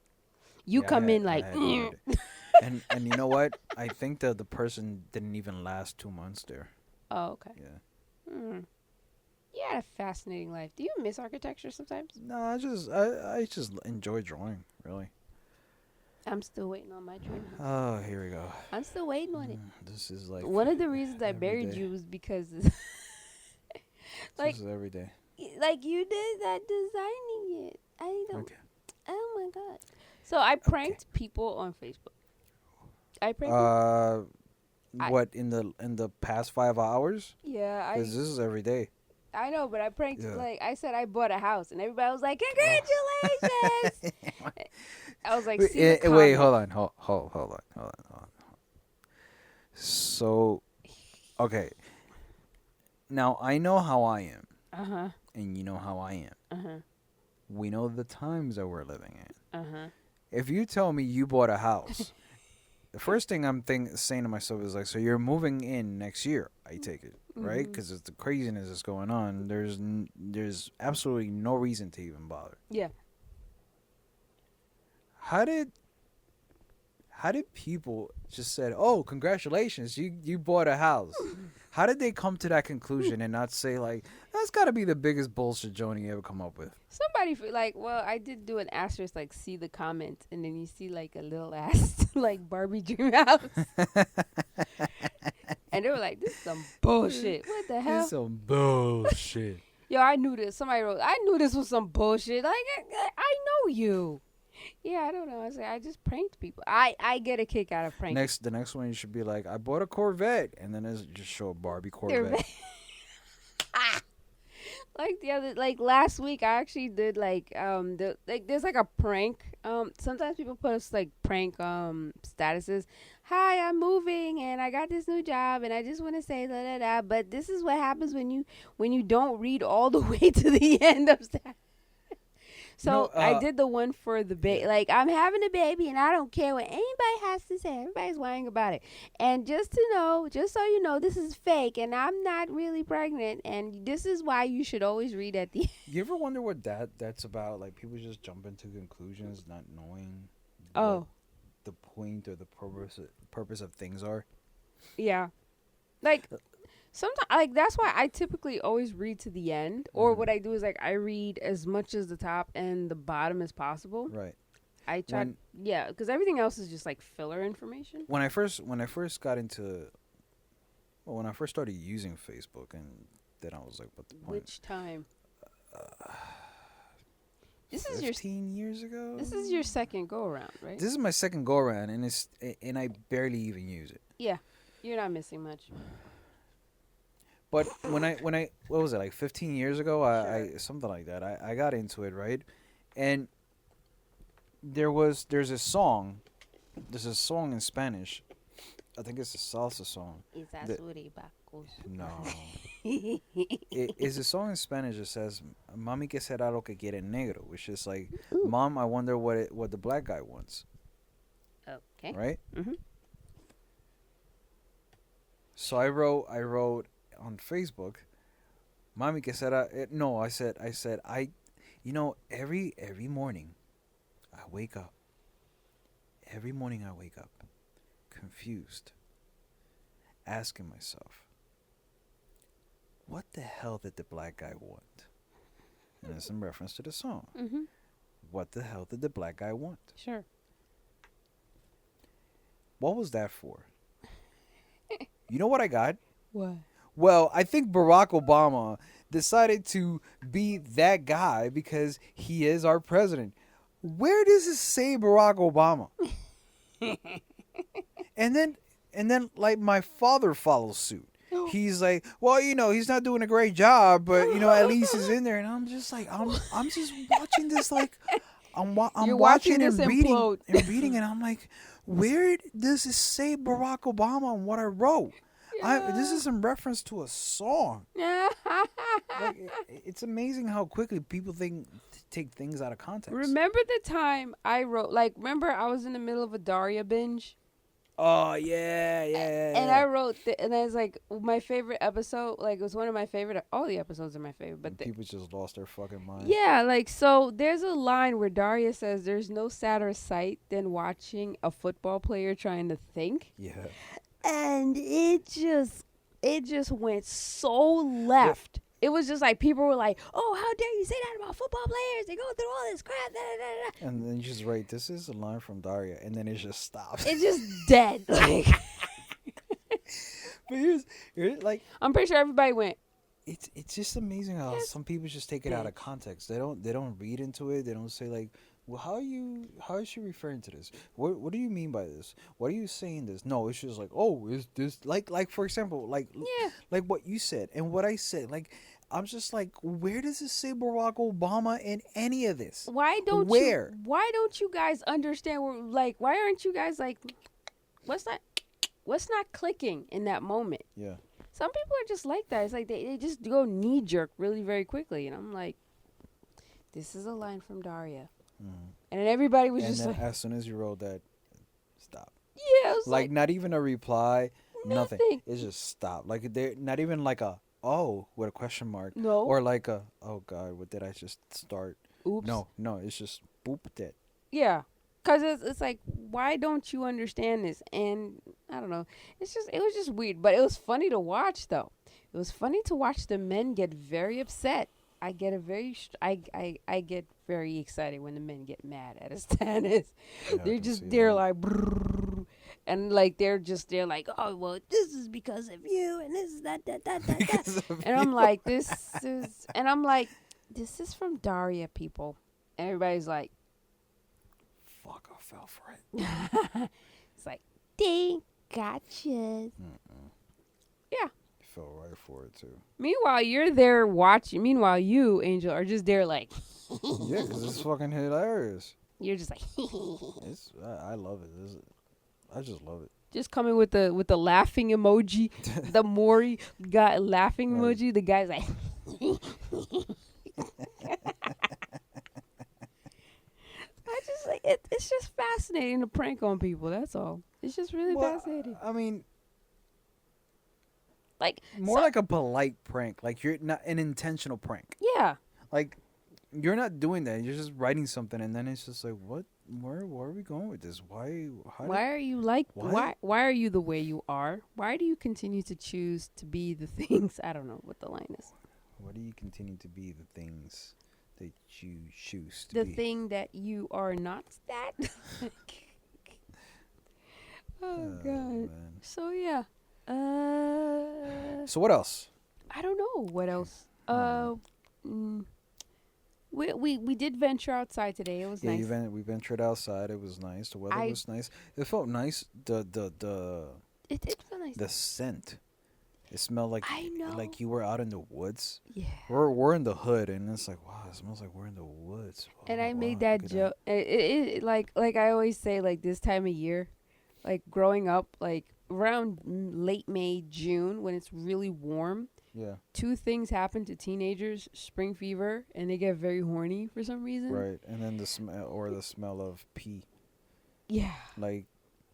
You Yeah, come I in had- I like, had no idea. and you know what? I think that the person didn't even last 2 months there. oh, okay. Yeah. You had a fascinating life. Do you miss architecture sometimes? No, I just enjoy drawing. Really. I'm still waiting on my dream house. Oh, here we go. I'm still waiting on it. This is like One of the reasons I every married day. you was because, like, This is every day. like you did that designing it. I don't. Okay. Oh my god. So I pranked people on Facebook. I pranked. I- What in the past 5 hours? Yeah, Because this is every day. I know, but I pranked. Yeah. Like I said, I bought a house, and everybody was like, "Congratulations!" I was like, "See the Wait, comment." hold on, hold on. So, okay. Now I know how I am, Uh huh. and you know how I am. Uh huh. We know the times that we're living in. Uh huh. If you tell me you bought a house, the first thing I'm saying to myself is like, so you're moving in next year? I take it, right? Mhm. Because it's the craziness that's going on. There's absolutely no reason to even bother. Yeah. How did people just said, "Oh, congratulations, you bought a house"? How did they come to that conclusion and not say like, "That's got to be the biggest bullshit Joni ever come up with"? Somebody like, well, I did do an asterisk, like, see the comment, and then you see like a little ass, like Barbie dream house, and they were like, "This is some bullshit. What the hell?" It's some bullshit. Yo, I knew this. Somebody wrote, "I knew this was some bullshit." Like, I know you. Yeah, I don't know. I say I just pranked people. I get a kick out of pranking. The next one you should be like, "I bought a Corvette," and then it's just show a Barbie Corvette. Like last week, I actually did there's like a prank. Sometimes people post like prank statuses. Hi, I'm moving and I got this new job and I just want to say da da da. But this is what happens when you don't read all the way to the end of status. So No, I did the one for the baby. Like, I'm having a baby and I don't care what anybody has to say. Everybody's whining about it. And just so you know, this is fake and I'm not really pregnant. And this is why you should always read at the end. You ever wonder what that's about? Like people just jump into conclusions, not knowing Oh, what the point or the purpose of things are. yeah. Like, sometimes, like, that's why I typically always read to the end. Or Mhm. what I do is, like, I read as much as the top and the bottom as possible. Right. I try, When yeah, because everything else is just, like, filler information. when I first got into, well, when I first started using Facebook, and then I was like, what the point? Which time? This is 15 years ago. This is your second go around, right? This is my second go around, and I barely even use it. Yeah, you're not missing much. But when I what was it, like 15 years ago? I Sure. something like that. I got into it, right? And there's a song. There's a song in Spanish. I think it's a salsa song. The- No. It's a song in Spanish that says "Mami, que será lo que quiere el negro," which is like, Ooh. "Mom, I wonder what the black guy wants." Okay. Right? Mhm. So I wrote on Facebook, "Mami, que será?" No, I said every morning I wake up. Every morning I wake up confused, asking myself, what the hell did the black guy want? And it's in reference to the song. Mhm. What the hell did the black guy want? Sure. What was that for? You know what I got? What? Well, I think Barack Obama decided to be that guy because he is our president. Where does it say Barack Obama? and then like my father follows suit. He's like, well, he's not doing a great job, but at least he's in there. And I'm just like, I'm just watching this like, I'm You're watching watching this and reading implode. and I'm like, where does it say Barack Obama on what I wrote? This is in reference to a song. Like, it's amazing how quickly people take things out of context. Remember the time I wrote, like, remember I was in the middle of a Daria binge? Oh yeah. And I wrote, and I was like, my favorite episode, like, it was one of my favorite, all the episodes are my favorite, but people just lost their fucking mind. yeah, like, so there's a line where Daria says there's no sadder sight than watching a football player trying to think. Yeah. And it just went so left. It was just like people were like, "Oh, how dare you say that about football players? They go through all this crap." Da, da, da, da. And then you just write, "This is a line from Daria," and then it just stops. It's just dead. Like But here's like I'm pretty sure everybody went. it's just amazing how Yes, some people just take it out of bitch. context. They don't read into it. They don't say like, well, how is she referring to this? What do you mean by this? What are you saying this? No, it's just like, oh, is this like for example, Yeah. like what you said and what I said. Like I'm just like, where does it say Barack Obama in any of this? Why don't Where? you? Why don't you guys understand? Like, why aren't you guys like, what's not? What's not clicking in that moment? Yeah. Some people are just like that. It's like they just go knee jerk really very quickly, and I'm like, this is a line from Daria, and then everybody was And just then like, as soon as you wrote that, stop. yeah, it was Like not even a reply, nothing. nothing. It's just stop. Like they're not even like a oh with a question mark No. or like a oh god, what did I just start? Oops. No, it's just boop that. Yeah. Cause it's like, why don't you understand this? And I don't know. It was just weird, but it was funny to watch though. It was funny to watch the men get very upset. I get I get very excited when the men get mad at us tennis. Yeah, I can see They're that. like, brrr, and like they're like, oh well, this is because of you, and this is that. And I'm like, this is from Daria, people. And everybody's like, Fuck, I fell for it. it's like, ding, gotcha. Yeah. Fell right for it too. Meanwhile, you're there watching. Meanwhile, you, Angel, are just there like, Yeah, because it's fucking hilarious. you're just like, I love it. I just love it. just coming with the laughing emoji, the Maury guy laughing Right. emoji. The guy's like, I just like it's just fascinating to prank on people. That's all. It's just really Well, fascinating. I mean, Like more so- like a polite prank. Like you're not an intentional prank. yeah. Like you're not doing that. You're just writing something, and then it's just like, what? Where are we going with this? Why? How Why are you like Why? why are you the way you are? Why do you continue to choose to be the things? I don't know what the line is. Why do you continue to be the things that you choose to The be? thing that you are not that. Oh god. Man. So yeah. So what else? I don't know what else. Hmm. Mm, we did venture outside today. It was Yeah, nice. we ventured outside. It was nice. The weather I- was nice. It felt nice. The It felt nice. the scent. It smelled like I know. like you were out in the woods. Yeah. We're in the hood, and it's like wow, it smells like we're in the woods. And Oh, I made wow, that look at joke. It like I always say, like this time of year, like growing up, like around late May, June, when it's really warm. Yeah, Two things happen to teenagers: spring fever, and they get very horny for some reason. right. And then the smell of pee, Yeah. like,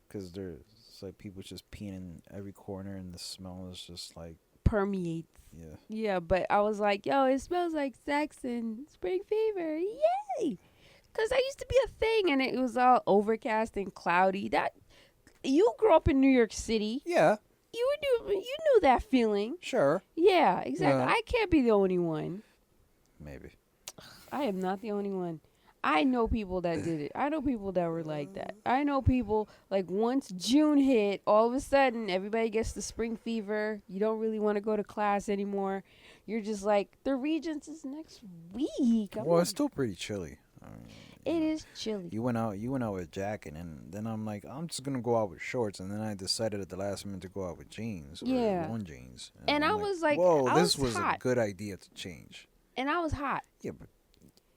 cause it's like people just peeing in every corner, and the smell is just like Permeates. yeah. Yeah, but I was like, yo, it smells like sex and spring fever. Yay! Because that used to be a thing, and it was all overcast and cloudy. That you grew up in New York City. Yeah, You knew that feeling. sure. Yeah, exactly. Yeah. I can't be the only one. Maybe. I am not the only one. I know people that did it. I know people that were like that. I know people like once June hit, all of a sudden everybody gets the spring fever. You don't really want to go to class anymore. You're just like the Regents is next week. I'm Well, like, it's still pretty chilly. I mean, it is chilly. You went out with a jacket, and then I'm like, I'm just gonna go out with shorts, and then I decided at the last minute to go out with jeans, or Yeah. long jeans. And I'm I was like, whoa, I this was was a hot. good idea to change. And I was hot. Yeah, but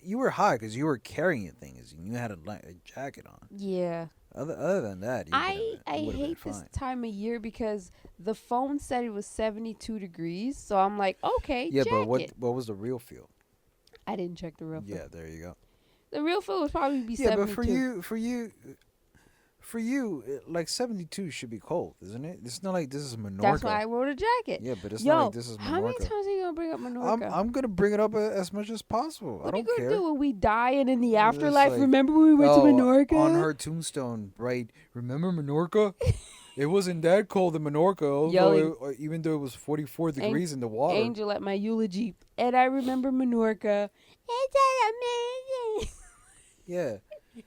you were hot because you were carrying things, and you had a jacket on. Yeah. Other than that, you I would've been hate this fine. time of year because the phone said it was 72 degrees. So I'm like, okay, Yeah, jacket. but what was the real feel? I didn't check the real feel. Yeah, there you go. The real feel would probably be Yeah, 72. but for you, like 72 should be cold, isn't it? It's not like this is Menorca. That's why I wrote a jacket. Yeah, but it's Yo, not like this is Menorca. how many times are you gonna bring up Menorca? I'm gonna bring it up as much as possible. what I are you don't gonna care. do when we die and in the It's afterlife? like, Remember when we went to Menorca? on her tombstone, right? Remember Menorca? It wasn't that cold in Menorca, Yelling, even though it was 44 An- degrees in the water. Angel at my eulogy. And I remember Menorca. It's amazing. Yeah, it's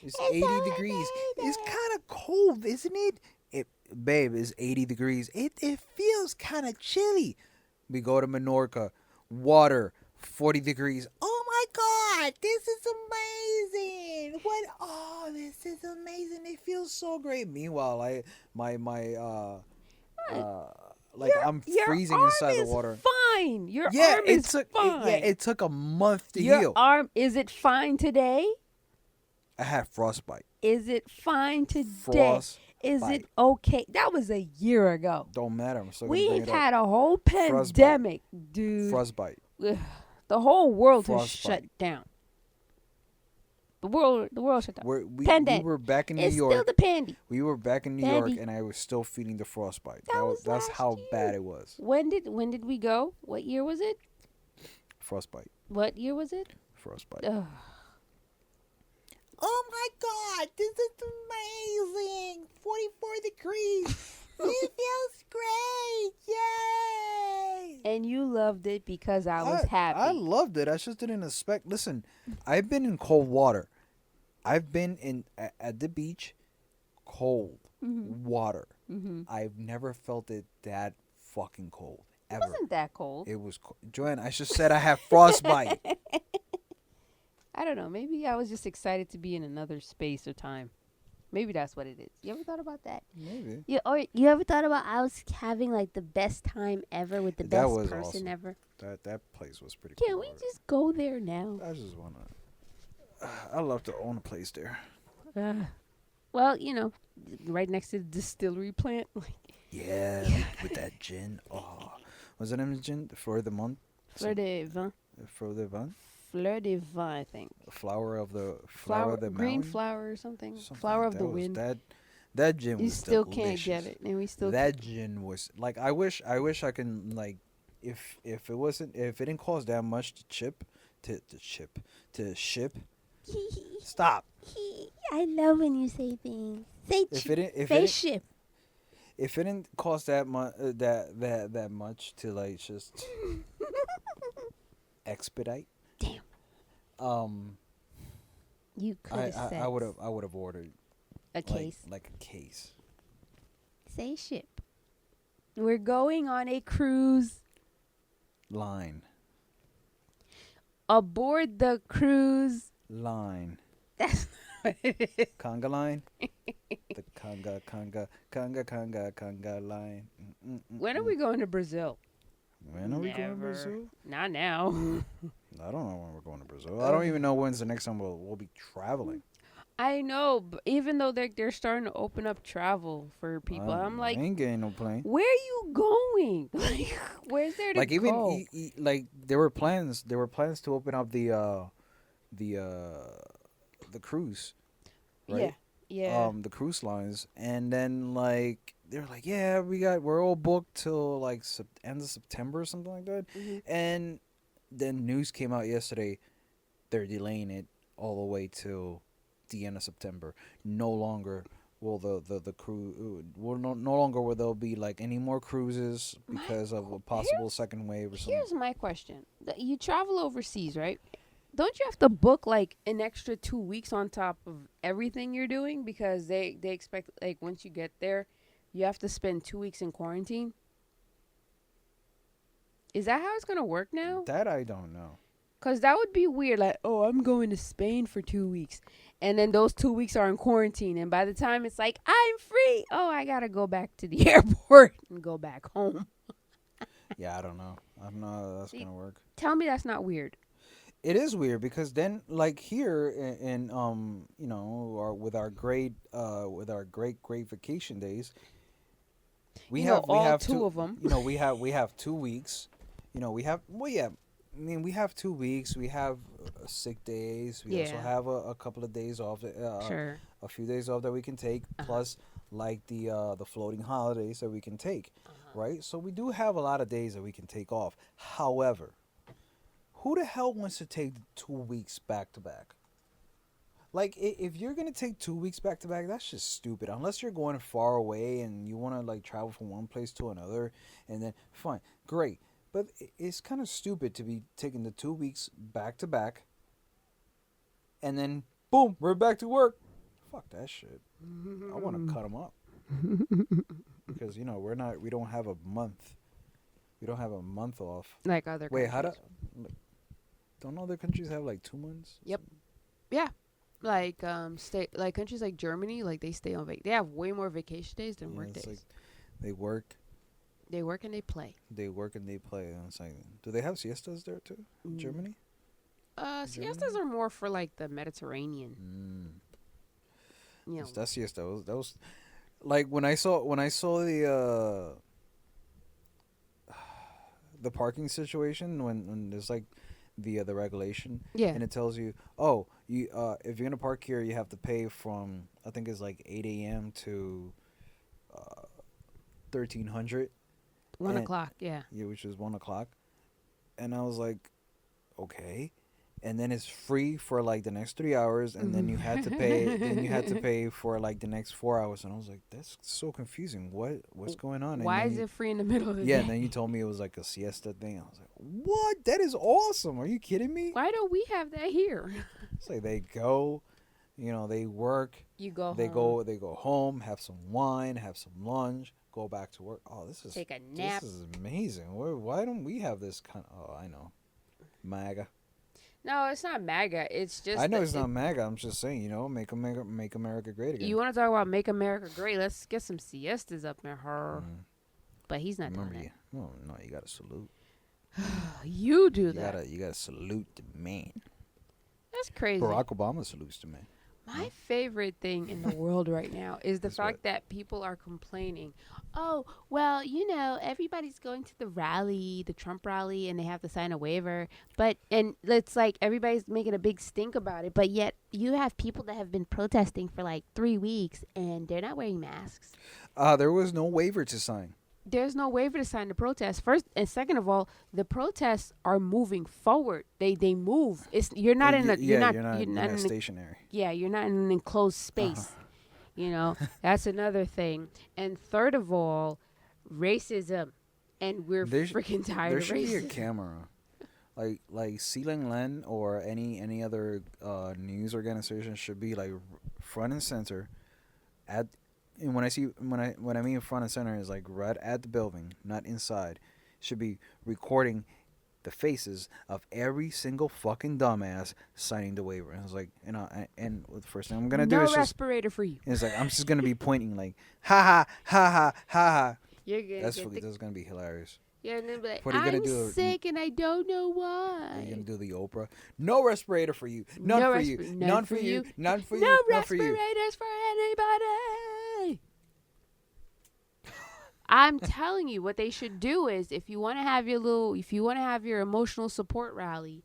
It's 80 so degrees. It's amazing. kind of cold, isn't it? Babe, it's 80 degrees. It feels kind of chilly. We go to Menorca, water, 40 degrees. Oh my God, this is amazing. What? Oh, this is amazing. It feels so great. Meanwhile, my What? uh, like I'm Your freezing arm inside the is water. fine. Your Yeah, arm it is took fine. it took a month to Your heal. arm, is it fine today? I had frostbite. Is it fine today? Frostbite. Is it okay? That was a year ago. Don't matter. I'm still gonna bring We've it up. had a whole Frostbite. pandemic, dude. Frostbite. Ugh, the whole world has Frostbite. shut down. The world shut down. We Pandemic. were back in New It's still York. the pandy. We were back in New York, Pandy. and I was still feeling the frostbite. That's That's how last bad year. it was. When did we go? What year was it? Frostbite. What year was it? Frostbite. Ugh. Oh my God! This is amazing. 44 degrees. It feels great. Yay! And you loved it because I was happy. I loved it. I just didn't expect. Listen, I've been in cold water. I've been at the beach, cold water. Mm-hmm. I've never felt it that fucking cold It ever. wasn't that cold. It was Joanne. I just said I have frostbite. I don't know. Maybe I was just excited to be in another space or time. Maybe that's what it is. You ever thought about that? Maybe. You ever thought about I was having like the best time ever with the That best was person awesome. ever? That place was pretty. Can cool. we just go there now? I just wanna. I love to own a place there. Well, right next to the distillery plant. Yeah, with that gin. Oh, what's the name of the gin? For the month. Fleur de vin. For the month. Fleur de vin, I think. Flower of the Green mountain? flower or something. Something Flower like of the that was- wind. That gin You was still delicious. can't get it, and we still That gin was like I wish I can like if it didn't cost that much to ship. Stop. I love when you say things. Say If it didn't spaceship. if it didn't cost that much that much to like just expedite. Damn. You could have said I would have ordered a case. like a case. say ship. We're going on a cruise. Line. Aboard the cruise. Line. That's not what it is. Conga line. The conga line. When are we going to Brazil? When are we going to Never. Brazil? Not now. I don't know when we're going to Brazil. I don't even know when's the next time we'll be traveling. I know, but even though they're starting to open up travel for people, I'm like, I ain't getting no plane. where are you going? Like, where's there to Like even go? like there were plans to open up the cruise, right? Yeah. The cruise lines, and then like they were like, yeah, we're all booked till like end of September or something like that, Mhm. and then news came out yesterday, they're delaying it all the way till the end of September. No longer will the cruise will no longer will there be like any more cruises because of a possible second wave or something. Here's my question. You travel overseas, right? Don't you have to book like an extra 2 weeks on top of everything you're doing? Because they expect, like, once you get there, you have to spend 2 weeks in quarantine? Is that how it's going to work now? That I don't know. Because that would be weird. Like, oh, I'm going to Spain for 2 weeks. And then those 2 weeks are in quarantine. And by the time it's like, I'm free. Oh, I got to go back to the airport and go back home. Yeah, I don't know. I don't know how that's gonna work. Tell me that's not weird. It is weird because then, like here in with our great vacation days, we You know, have all two two of 'em. You know, we have 2 weeks. You know, we have I mean, we have 2 weeks. We have sick days. We also Yeah. have a couple of days off. Sure. A few days off that we can take, plus like the floating holidays that we can take, right? So we do have a lot of days that we can take off. However, who the hell wants to take 2 weeks back to back? Like, if you're gonna take 2 weeks back to back, that's just stupid. Unless you're going far away and you want to like travel from one place to another, and then fine, great. But it's kind of stupid to be taking the 2 weeks back to back, and then boom, we're back to work. Fuck that shit. I want to cut them up because we don't have a month. We don't have a month off. Like other Wait, how countries. don't other countries have like 2 months? Yep. Yeah. Like like countries like Germany, like they stay on they have way more vacation days than Yeah, work it's days. like they work, They work and they play. and they play. And it's like, do they have siestas there too? Mm. Germany? Siestas are more for like the Mediterranean. You know. That siesta that was like when I saw the parking situation when there's like the regulation, Yeah. and it tells you, oh, you if you're gonna park here, you have to pay from, I think it's like 8 a.m. to 1300. 1 o'clock. Yeah. Yeah, which is 1 o'clock, and I was like, okay, and then it's free for like the next 3 hours, and then you had to pay. Then you had to pay for like the next 4 hours, and I was like, that's so confusing. What's going on? Why is it free in the middle of the Yeah, day? and then you told me it was like a siesta thing. I was like, what? That is awesome. Are you kidding me? Why don't we have that here? It's like they go, they work, You go they home, they go home, have some wine, have some lunch, go back to work. Oh, this is take a nap. This is amazing. Why don't we have this kind of? Oh, I know, MAGA. No, it's not MAGA. It's just I know it's not MAGA. I'm just saying, make America great again. You want to talk about make America great? Let's get some siestas up in her. Mhm. But he's not Remember, doing no, you gotta salute. that. You do You that. gotta salute the man. That's crazy. Barack Obama salutes the man. My favorite thing in the world right now is the Is fact what? that people are complaining. Oh, well, everybody's going to the rally, the Trump rally, and they have to sign a waiver. And it's like everybody's making a big stink about it. But yet you have people that have been protesting for like 3 weeks and they're not wearing masks. There was no waiver to sign. There's no waiver to sign the protest. First and second of all, the protests are moving forward. They move. You're not in a You're not in a stationary. yeah, you're not in an enclosed space. That's another thing. And third of all, racism. And we're There freaking tired There of should be a racism. camera, like Sealing Len or any other news organization should be like front and center at. And when I mean front and center is like right at the building, not inside. Should be recording the faces of every single fucking dumbass signing the waiver. And I was like, and the first thing I'm gonna do No is just, respirator for you. it's like I'm just gonna be pointing like ha ha ha ha ha ha. You're gonna That's gonna be hilarious. you're gonna be like, What are you gonna I'm do? sick and I don't know Are you gonna why. do the Oprah? No respirator for you. None No for you. None for you. None for you. No None for you. respirators for anybody. I'm telling you, what they should do is, if you want to have your emotional support rally,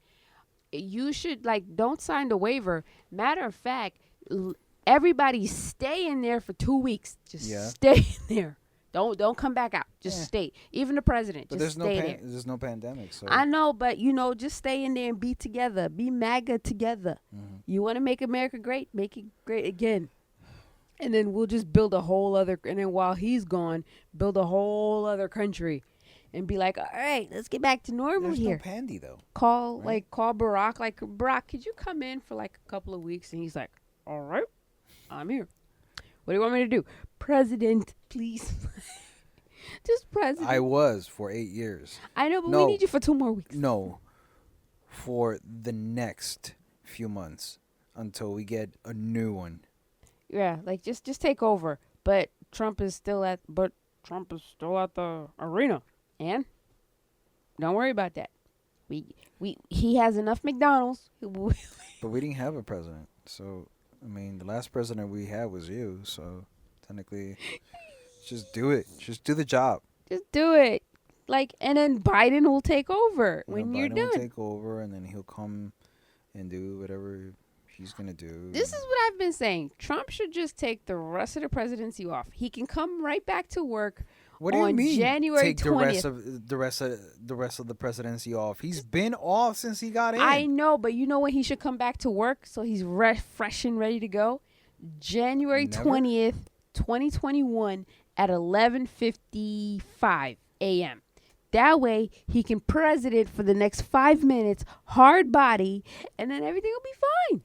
you should don't sign the waiver. Matter of fact, everybody stay in there for 2 weeks. Just Yeah. stay in there. Don't come back out. Just Yeah. stay. Even the president, But just there's stay there. there's no pandemic, so I know, but just stay in there and be together. Be MAGA together. Mhm. You want to make America great? Make it great again. And then we'll just build a whole other. And then while he's gone, build a whole other country, and be like, all right, let's get back to normal there's here. no pandy though. Call right? call Barack. Like, Barack, could you come in for like a couple of weeks? And he's like, all right, I'm here. What do you want me to do, President? Please, just President. I was for 8 years. I know, but No. we need you for 2 more weeks. No, for the next few months until we get a new one. Yeah, like just take over. But Trump is still at the arena. And don't worry about that. He has enough McDonald's. But we didn't have a president, so I mean, the last president we had was you. So technically, just do it. Just do the job. Just do it. And then Biden will take over You know, when you're Biden done. will take over, and then he'll come and do whatever he's gonna do. This is what I've been saying. Trump should just take the rest of the presidency off. He can come right back to work What do you On mean? January Take the rest 20th. of the rest of the presidency off. He's been off since he got in. I know, but you know when he should come back to work so he's fresh and ready to go? January Never? 20th, 2021 at 11:55 a.m. That way he can president for the next 5 minutes, hard body, and then everything will be fine.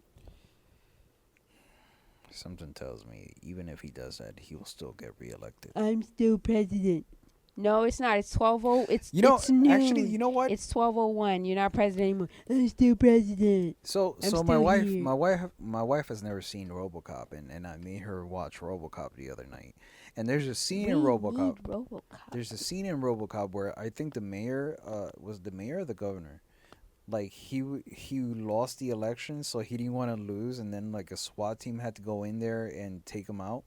Something tells me even if he does that, he will still get reelected. I'm still president. No, it's not. It's 12:00. It's You know, it's noon. actually, you know what? It's 12:01. You're not president anymore. I'm still president. So I'm my still wife, here. my wife has never seen RoboCop, and I made her watch RoboCop the other night. And there's a scene in We RoboCop. need RoboCop. There's a scene in RoboCop where I think the mayor, was the mayor or the governor, like he lost the election, so he didn't want to lose, and then like a SWAT team had to go in there and take him out.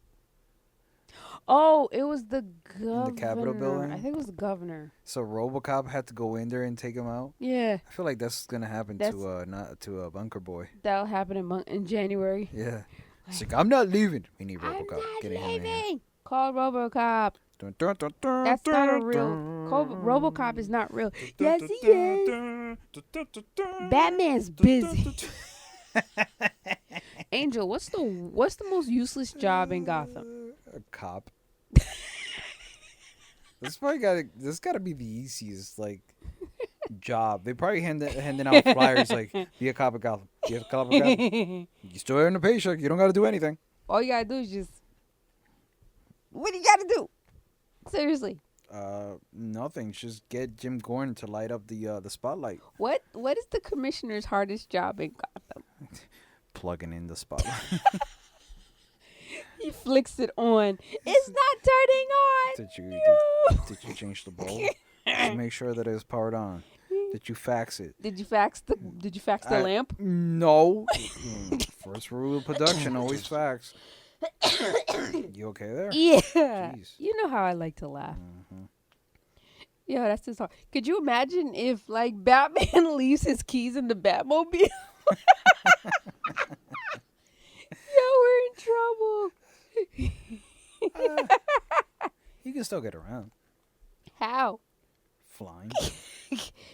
Oh, it was the governor. the Capitol building? I think it was the governor. So RoboCop had to go in there and take him out. Yeah, I feel like that's gonna happen That's- to not to Bunker Boy. that'll happen in January. Yeah, it's like I'm not leaving. We need I'm RoboCop. not Getting him in here. leaving. Call RoboCop. That's not a real. RoboCop is not real. Yes, he is. Batman's busy. Angel, what's the most useless job in Gotham? A cop. This gotta be the easiest like job. They probably handing out flyers like be a cop at Gotham. Be a cop at Gotham. You still earn a paycheck. You don't gotta do anything. All you gotta do is just. What do you gotta do? Seriously. Nothing. Just get Jim Gordon to light up the spotlight. What is the commissioner's hardest job in Gotham? Plugging in the spotlight. He flicks it on. It's not turning on. Did you change the bulb? Did you make sure that it was powered on? Did you fax it? Did you fax the lamp? No. First rule of production: always fax. You okay there? Yeah. Jeez. You know how I like to laugh. Mhm. Yeah, that's just hard. Could you imagine if like Batman leaves his keys in the Batmobile? Yeah, we're in trouble. He can still get around. How? Flying.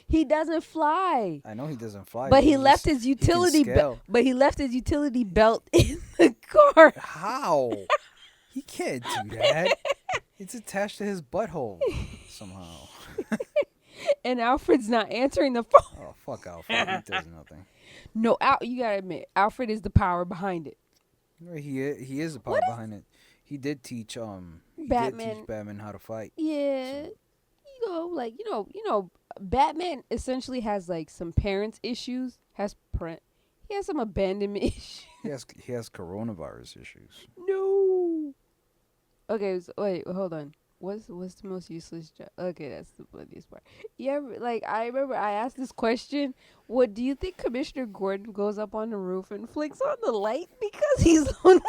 He doesn't fly. I know he doesn't fly. But he just- left his utility scale. But he left his utility belt in the car. How? He can't do that. It's attached to his butthole somehow. And Alfred's not answering the phone. Oh, fuck Alfred. He does nothing. No, you gotta admit, Alfred is the power behind it. He is the power What is- behind it. He did teach Batman. Batman how to fight. Yeah, you know, like you know, Batman essentially has like some parents issues. He has some abandonment issues. He has coronavirus issues. No. Okay, so, wait, hold on. What's the most useless job? Okay, that's the funniest part. Yeah, like I remember I asked this question. What do you think Commissioner Gordon goes up on the roof and flicks on the light because he's lonely?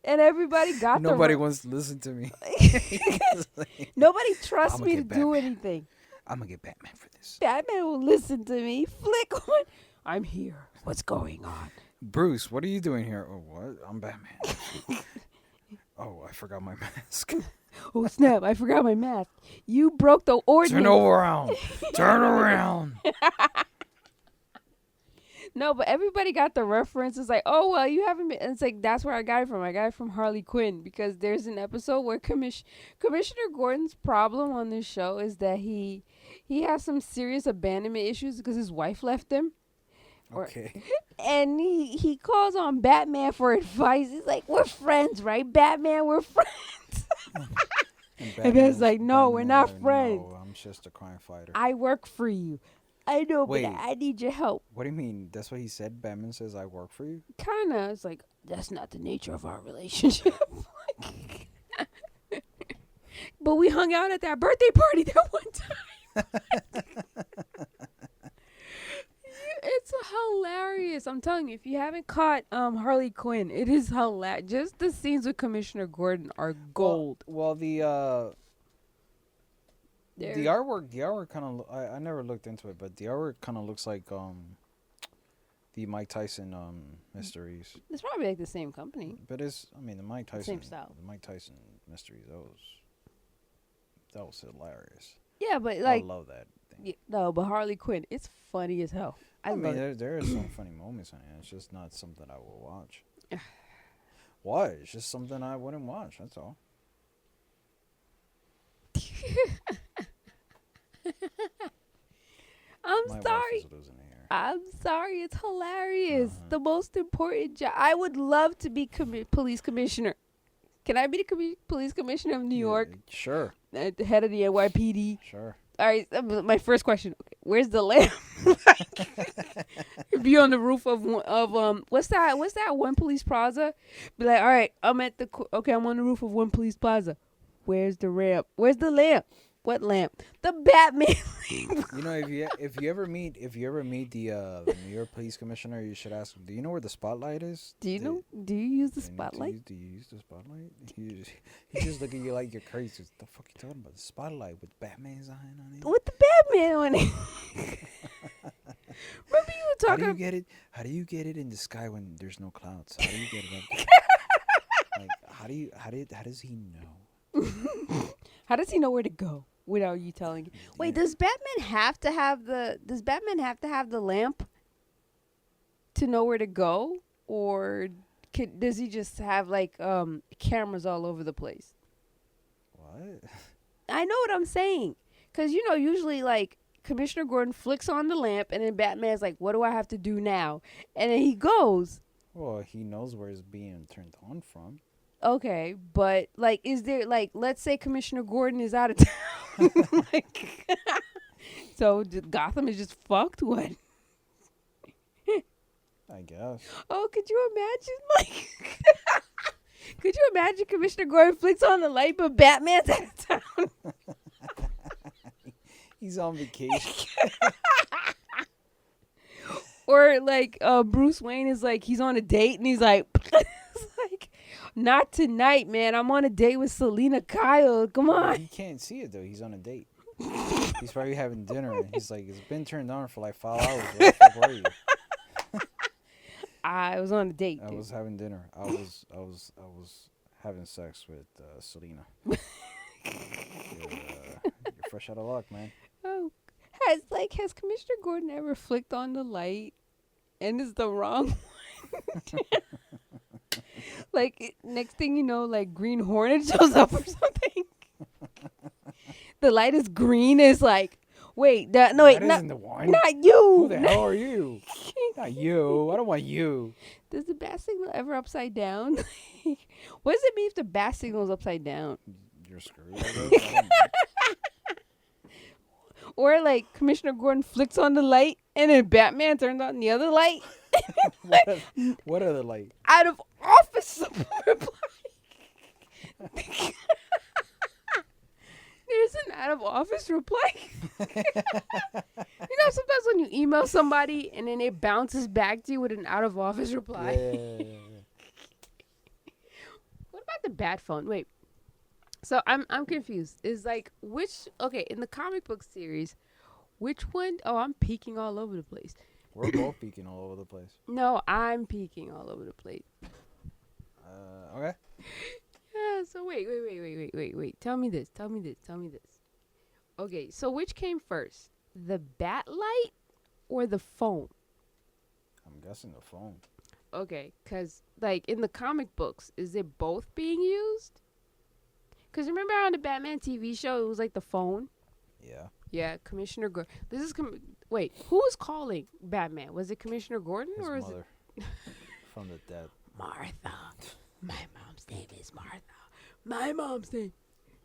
And everybody got Nobody wants to listen to me. Nobody trusts I'ma me to get do Batman. anything. I'm gonna get Batman for this. Batman will listen to me. Flick on. I'm here. What's going on? Bruce, what are you doing here? Oh, what? I'm Batman. Oh, I forgot my mask. Oh snap! I forgot my mask. You broke the ordinance. Turn around. Turn around. No, but everybody got the reference. It's like, oh well, you haven't been. And it's like that's where I got it from. I got it from Harley Quinn because there's an episode where Commissioner Gordon's problem on this show is that he has some serious abandonment issues because his wife left him. Okay. And he calls on Batman for advice. He's like, we're friends, right, Batman? We're friends. And Batman's like, no, we're not friends. No, I'm just a crime fighter. I work for you. I know, Wait. but I need your help. What do you mean? That's what he said? Batman says, I work for you? Kind of. It's like, that's not the nature of our relationship. But we hung out at that birthday party that one time. It's hilarious. I'm telling you, if you haven't caught Harley Quinn, it is hilarious. Just the scenes with Commissioner Gordon are gold. Well, the artwork kind of I never looked into it, but the artwork kind of looks like The Mike Tyson mysteries. It's probably like the same company, But it's, I mean, same style. the Mike Tyson mysteries. That was hilarious. Yeah, but I like love that thing. no, but Harley Quinn, it's funny as hell. I I love mean, it. there are some funny moments in it. It's just not something I will watch. Why? It's just something I wouldn't watch. That's all. I'm My wife sorry. is losing it here. I'm sorry. It's hilarious. Uh-huh. The most important job. I would love to be police commissioner. Can I be the police commissioner of New York? Sure. At the head of the NYPD. Sure. All right. My first question. Okay, where's the lamp? Be on the roof of what's that? What's that one police plaza? Be like, all right, I'm at the I'm on the roof of one police plaza. Where's the ramp? Where's the lamp? What lamp? The Batman. You know, if you ever meet the New York police commissioner, you should ask him. Do you know where the spotlight is? Do you know? Do you use the spotlight? Do you use the spotlight? He just look at you like you're crazy. What the fuck you talking about? The spotlight with Batman's sign on it. With the Batman on it. Remember you were How talking. do you get it? How do you get it in the sky when there's no clouds? How do you get it up there? Like, how does he know? How does he know where to go without you telling him? Wait, does Batman have to have the lamp to know where to go, or does he just have like cameras all over the place? What? I know what I'm saying, cause usually like Commissioner Gordon flicks on the lamp, and then Batman's like, "What do I have to do now?" And then he goes. Well, he knows where it's being turned on from. Okay, but like, is there like, let's say Commissioner Gordon is out of town, like, so Gotham is just fucked. What? I guess. Oh, could you imagine? Like, could you imagine Commissioner Gordon flicks on the light, but Batman's out of town? He's on vacation. Or like, Bruce Wayne is like, he's on a date, and he's like, it's like, not tonight, man. I'm on a date with Selena Kyle. Come on. He can't see it though. He's on a date. He's probably having dinner. And he's like, it's been turned on for like 5 hours. Where the fuck were you? I was on a date. I Dude. was having dinner. I was having sex with Selena. You're fresh out of luck, man. Oh, has Commissioner Gordon ever flicked on the light and it's the wrong one? Like, next thing you know, like Green Hornet shows up or something. The light is green. It's like, wait, no, wait, That isn't the one. not you. Who the hell are you? Not you. I don't want you. Does the bat signal ever upside down? What does it mean if the bat signal is upside down? You're screwed. I guess. I don't know. Or like Commissioner Gordon flicks on the light and then Batman turns on the other light. What other light? Out of office reply. There's an out of office reply. Sometimes when you email somebody and then it bounces back to you with an out of office reply. Yeah. What about the bat phone? Wait. So I'm confused. Is like in the comic book series, which one? Oh, I'm peeking all over the place. We're both peeking all over the place. No, I'm peeking all over the place. Okay. Yeah, so wait. Tell me this. Okay, so which came first? The bat light or the phone? I'm guessing the phone. Okay, because, like, in the comic books, is it both being used? Because remember on the Batman TV show, it was, like, the phone? Yeah. Yeah, Commissioner Gordon. Wait, who was calling Batman? Was it Commissioner Gordon His or is mother. it... From the dead. Martha. My mom's name is Martha. My mom's name.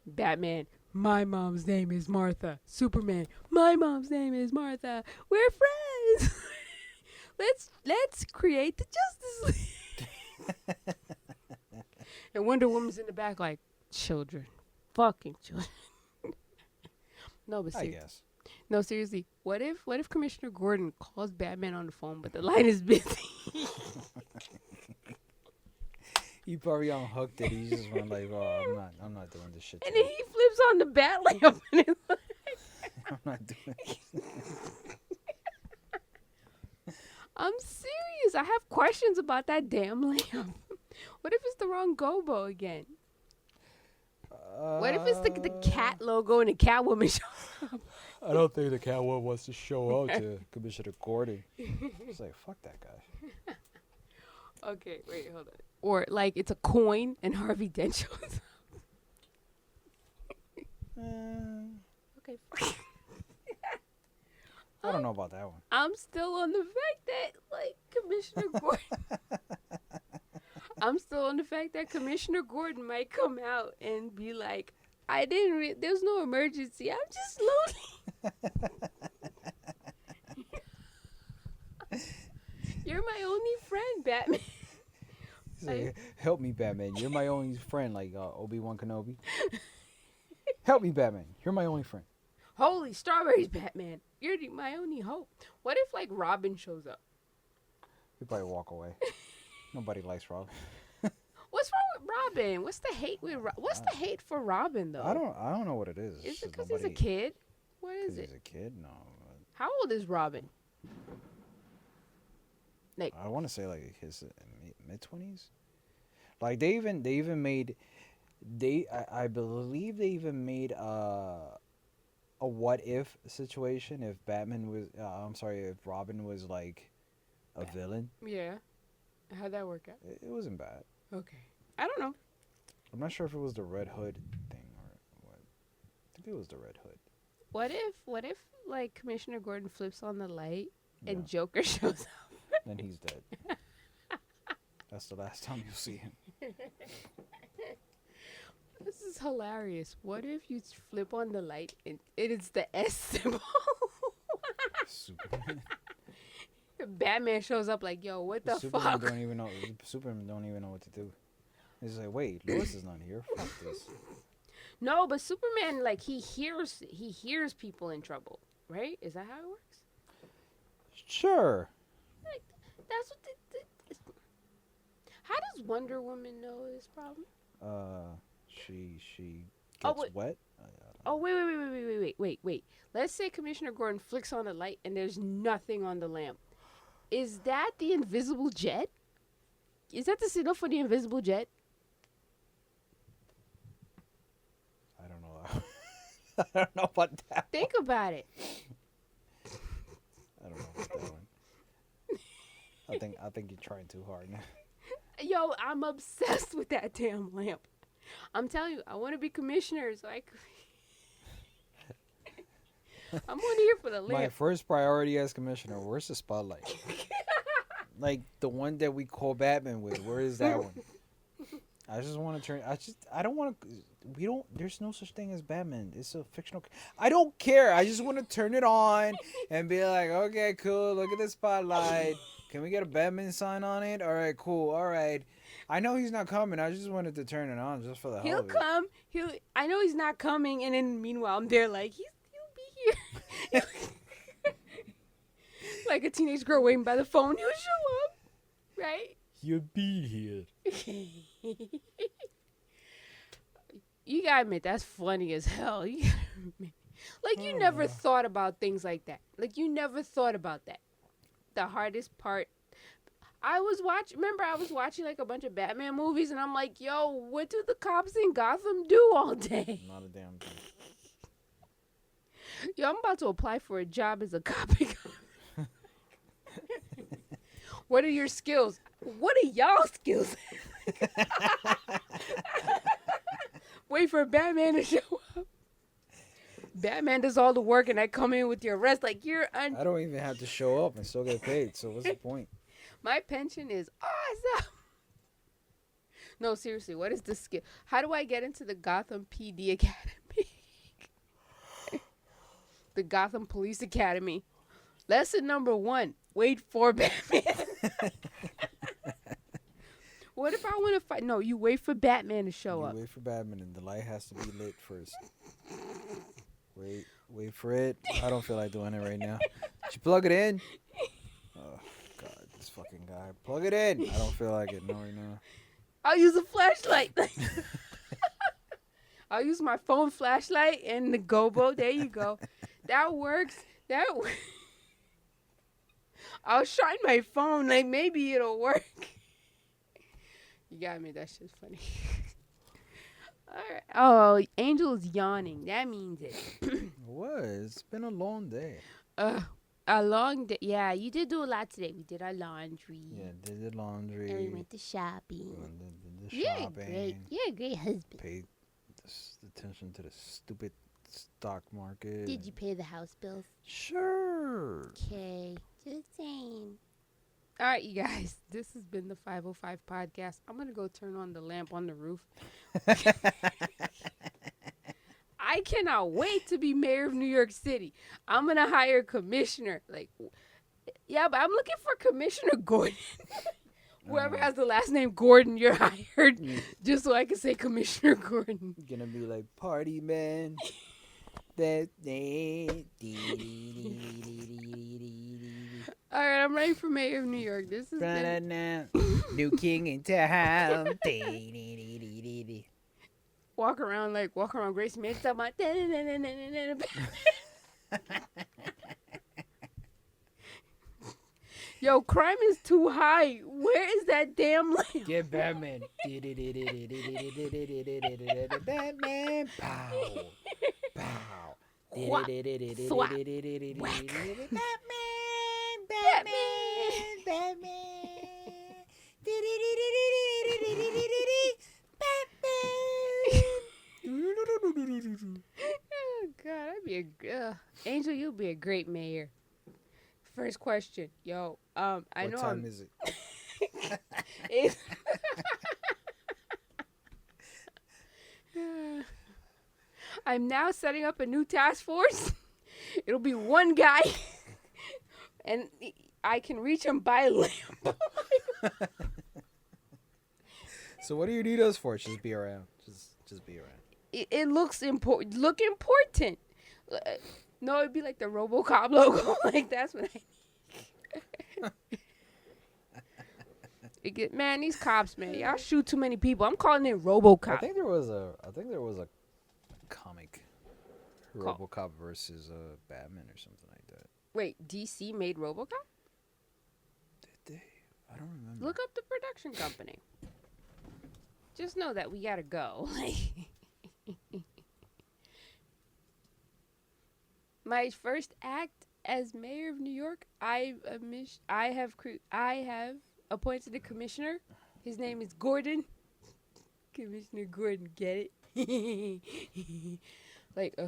Batman. My mom's name is Martha. Superman. My mom's name is Martha. We're friends. Let's create the Justice League. And Wonder Woman's in the back like, children. Fucking children. No, but I seriously. guess. No, seriously. What if Commissioner Gordon calls Batman on the phone, but the line is busy? He probably unhooked it. He just went like, "Oh, I'm not doing this shit." And today. then he flips on the bat lamp, and it's like, I'm not doing this. I'm serious. I have questions about that damn lamp. What if it's the wrong Gobo again? What if it's the cat logo and the Catwoman show? I don't think the Catwoman wants to show out to Commissioner Gordon. It's like, fuck that guy. Okay, wait, hold on. Or like it's a coin and Harvey Dent shows up. Okay. I don't know about that one. I'm still on the fact that like Commissioner Gordon. I'm still on the fact that Commissioner Gordon might come out and be like, I didn't. There's no emergency. I'm just lonely. You're my only friend, Batman. He's like, help me, Batman. You're my only friend, like Obi-Wan Kenobi. Help me, Batman. You're my only friend. Holy strawberries, Batman. You're my only hope. What if like Robin shows up? He'd probably walk away. Nobody likes Robin. What's wrong with Robin? What's the hate with? What's the hate for Robin though? I don't know what it is. Is it because he's a kid? What is it? He's a kid? No. How old is Robin? Like I want to say like his mid-20s. Like they even made I believe they even made a what if situation if Batman was if Robin was like a villain. yeah. How'd that work out? It wasn't bad. Okay. I don't know. I'm not sure if it was the Red Hood thing or what. I think it was the Red Hood. What if like Commissioner Gordon flips on the light and Yeah. Joker shows up? Then he's dead. That's the last time you'll see him. This is hilarious. What if you flip on the light and it is the S symbol? Superman. Batman shows up like, yo, what the Superman fuck? don't even know. Superman don't even know what to do. He's like, wait, Lois is not here. Fuck this. No, but Superman like he hears people in trouble, right? Is that how it works? Sure. Like that's what how does Wonder Woman know this problem? She Oh, gets wait. wet. Oh wait. Let's say Commissioner Gordon flicks on the light and there's nothing on the lamp. Is that the invisible jet? Is that the signal for the invisible jet? I don't know. I don't know about that. Think about it. I don't know about that one. I think you're trying too hard now. Yo, I'm obsessed with that damn lamp. I'm telling you, I want to be commissioner so I could... I'm on here for the lamp. My first priority as commissioner, where's the spotlight? Like the one that we call Batman with. Where is that one? I just want to turn. I don't want to. We don't. There's no such thing as Batman. It's a fictional. I don't care. I just want to turn it on and be like, okay, cool. Look at the spotlight. Can we get a Batman sign on it? All right, cool. All right. I know he's not coming. I just wanted to turn it on just for the hell He'll of it. come. I know he's not coming, and then meanwhile I'm there like he'll be here. Like a teenage girl waiting by the phone. He'll show up, right? He'll be here. You gotta admit that's funny as hell. You gotta admit. Like you never thought about things like that. Like you never thought about that. The hardest part. I was watching like a bunch of Batman movies, and I'm like, yo, what do the cops in Gotham do all day? Not a damn thing. Yo, I'm about to apply for a job as a cop in Gotham. What are your skills? What are y'all skills? Wait for Batman to show up. Batman does all the work, and I come in with your arrest. Like I don't even have to show up and still get paid. So what's the point? My pension is awesome. No, seriously, what is the skill? How do I get into the Gotham PD Academy? The Gotham Police Academy. Lesson number 1. Wait for Batman. What if I want to fight? No, you wait for Batman to show up. Wait for Batman, and the light has to be lit first. Wait for it. I don't feel like doing it right now. Did you plug it in? Oh, God, this fucking guy. Plug it in. I don't feel like it. No, right now. I'll use a flashlight. I'll use my phone flashlight and the GoBo. There you go. That works. I'll shine my phone. Like, maybe it'll work. You got me. That shit's funny. All right. Oh, Angel's yawning. That means it. It was. It's been a long day. A long day. Yeah, you did do a lot today. We did our laundry. Yeah, did the laundry. And we went to shopping. Did the You're shopping. great. You're a great husband. Paid attention to the stupid stock market. Did you pay the house bills? Sure. Okay, just saying. All right, you guys. This has been the 505 podcast. I'm going to go turn on the lamp on the roof. I cannot wait to be mayor of New York City. I'm going to hire a commissioner. Like, yeah, but I'm looking for Commissioner Gordon. Whoever has the last name Gordon, you're hired. Just so I can say Commissioner Gordon. Gonna be like, party man. That day. All right, I'm ready for mayor of New York. This is been... New king in town. Walk around Grace Mansion talking about... Yo, crime is too high. Where is that damn lamp? Get Batman. Batman. Pow. Pow. Whap. Swap. Whack. Batman. Oh, God, I'd be Angel, you'll be a great mayor. First question. Yo, I What know time is it? It's I'm now setting up a new task force. It'll be one guy, and I can reach him by lamp. So what do you need us for? Just be around. Just be around. It looks important. Look important. No, it'd be like the RoboCop logo. Like, that's what I need. Man, these cops, man, y'all shoot too many people. I'm calling it RoboCop. I think there was a comic, RoboCop versus Batman or something like that. Wait, DC made RoboCop? Did they? I don't remember. Look up the production company. Just know that we gotta go. My first act as mayor of New York, I have appointed a commissioner. His name is Gordon. Commissioner Gordon, get it? Like,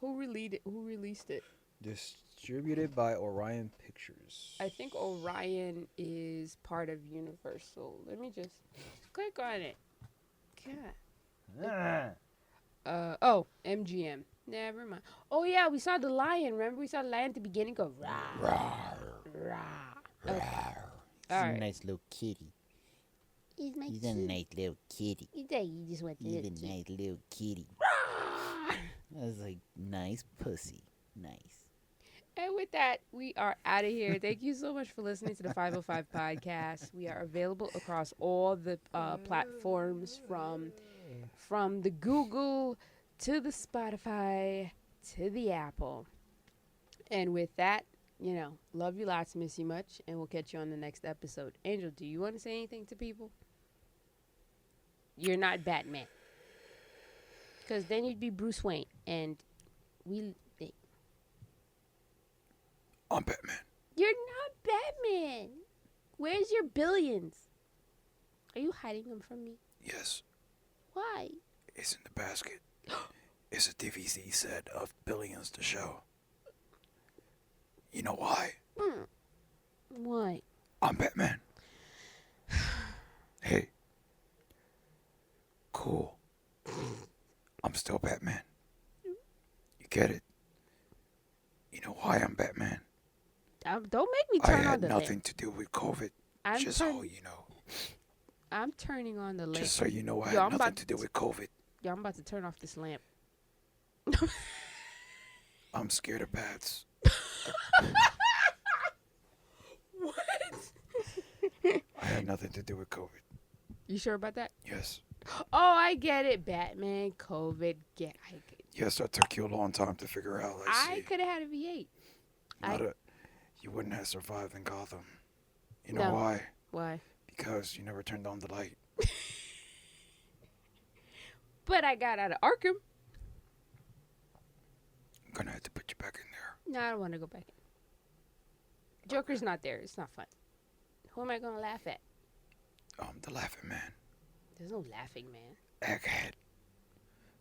who released it? Distributed by Orion Pictures. I think Orion is part of Universal. Let me just click on it. God. MGM. Never mind. Oh yeah, we saw the lion. Remember, we saw the lion at the beginning go rah, rah. Okay. All right. Nice little kitty. He's my He's a nice little kitty. You just want He's the a little kid. nice little kitty. I was like, nice pussy. Nice. And with that, we are out of here. Thank you so much for listening to the 505 podcast. We are available across all the platforms from the Google to the Spotify to the Apple. And with that, love you lots, miss you much, and we'll catch you on the next episode. Angel, do you want to say anything to people? You're not Batman. Because then you'd be Bruce Wayne, and I'm Batman. You're not Batman. Where's your billions? Are you hiding them from me? Yes, Why? it's in the basket. It's a DVD set of Billions to show. You know why? Why? I'm Batman. Hey. Cool. I'm still Batman. You get it? You know why I'm Batman? Don't make me I turn on had the nothing lamp. to do with COVID. I'm Just so you know. I'm turning on the lamp. Just so you know, I Yo, had I'm nothing about to do with COVID. I'm about to turn off this lamp. I'm scared of bats. What? I had nothing to do with COVID. You sure about that? Yes. Oh, I get it. Batman, COVID. Yes, that took you a long time to figure out. I I see. could have had a V8. Not I a, you wouldn't have survived in Gotham. You know No. why? Why? Because you never turned on the light. But I got out of Arkham. I'm gonna have to put you back in there. No, I don't want to go back in. Joker's not there. It's not fun. Who am I gonna laugh at? The Laughing Man. There's no laughing, man. Egghead.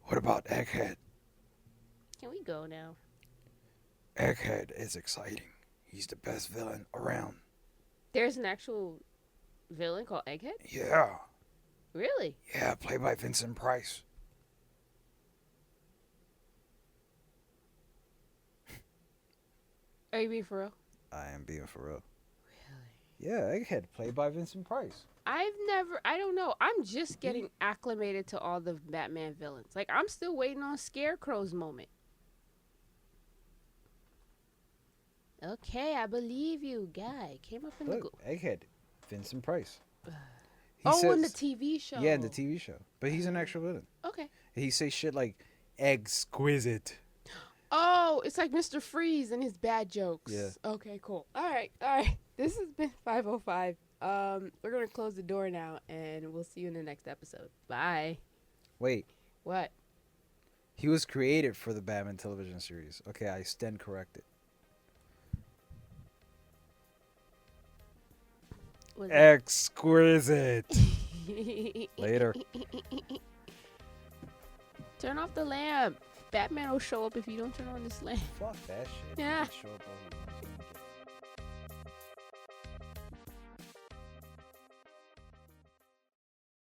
What about Egghead? Can we go now? Egghead is exciting. He's the best villain around. There's an actual villain called Egghead? Yeah. Really? Yeah, played by Vincent Price. Are you being for real? I am being for real. Really? Yeah, Egghead, played by Vincent Price. I don't know. I'm just getting acclimated to all the Batman villains. Like, I'm still waiting on Scarecrow's moment. Okay, I believe you, guy. Came up in the... Look, Egghead, Vincent Price. in the TV show. Yeah, in the TV show. But he's an actual villain. Okay. He says shit like, exquisite. Oh, it's like Mr. Freeze and his bad jokes. Yeah. Okay, cool. All right. This has been 505. We're going to close the door now, and we'll see you in the next episode. Bye. Wait, What? he was created for the Batman television series. Okay, I stand corrected. Was Exquisite. it? Later. Turn off the lamp. Batman will show up if you don't turn on this lamp. Fuck that shit. Yeah. Show up over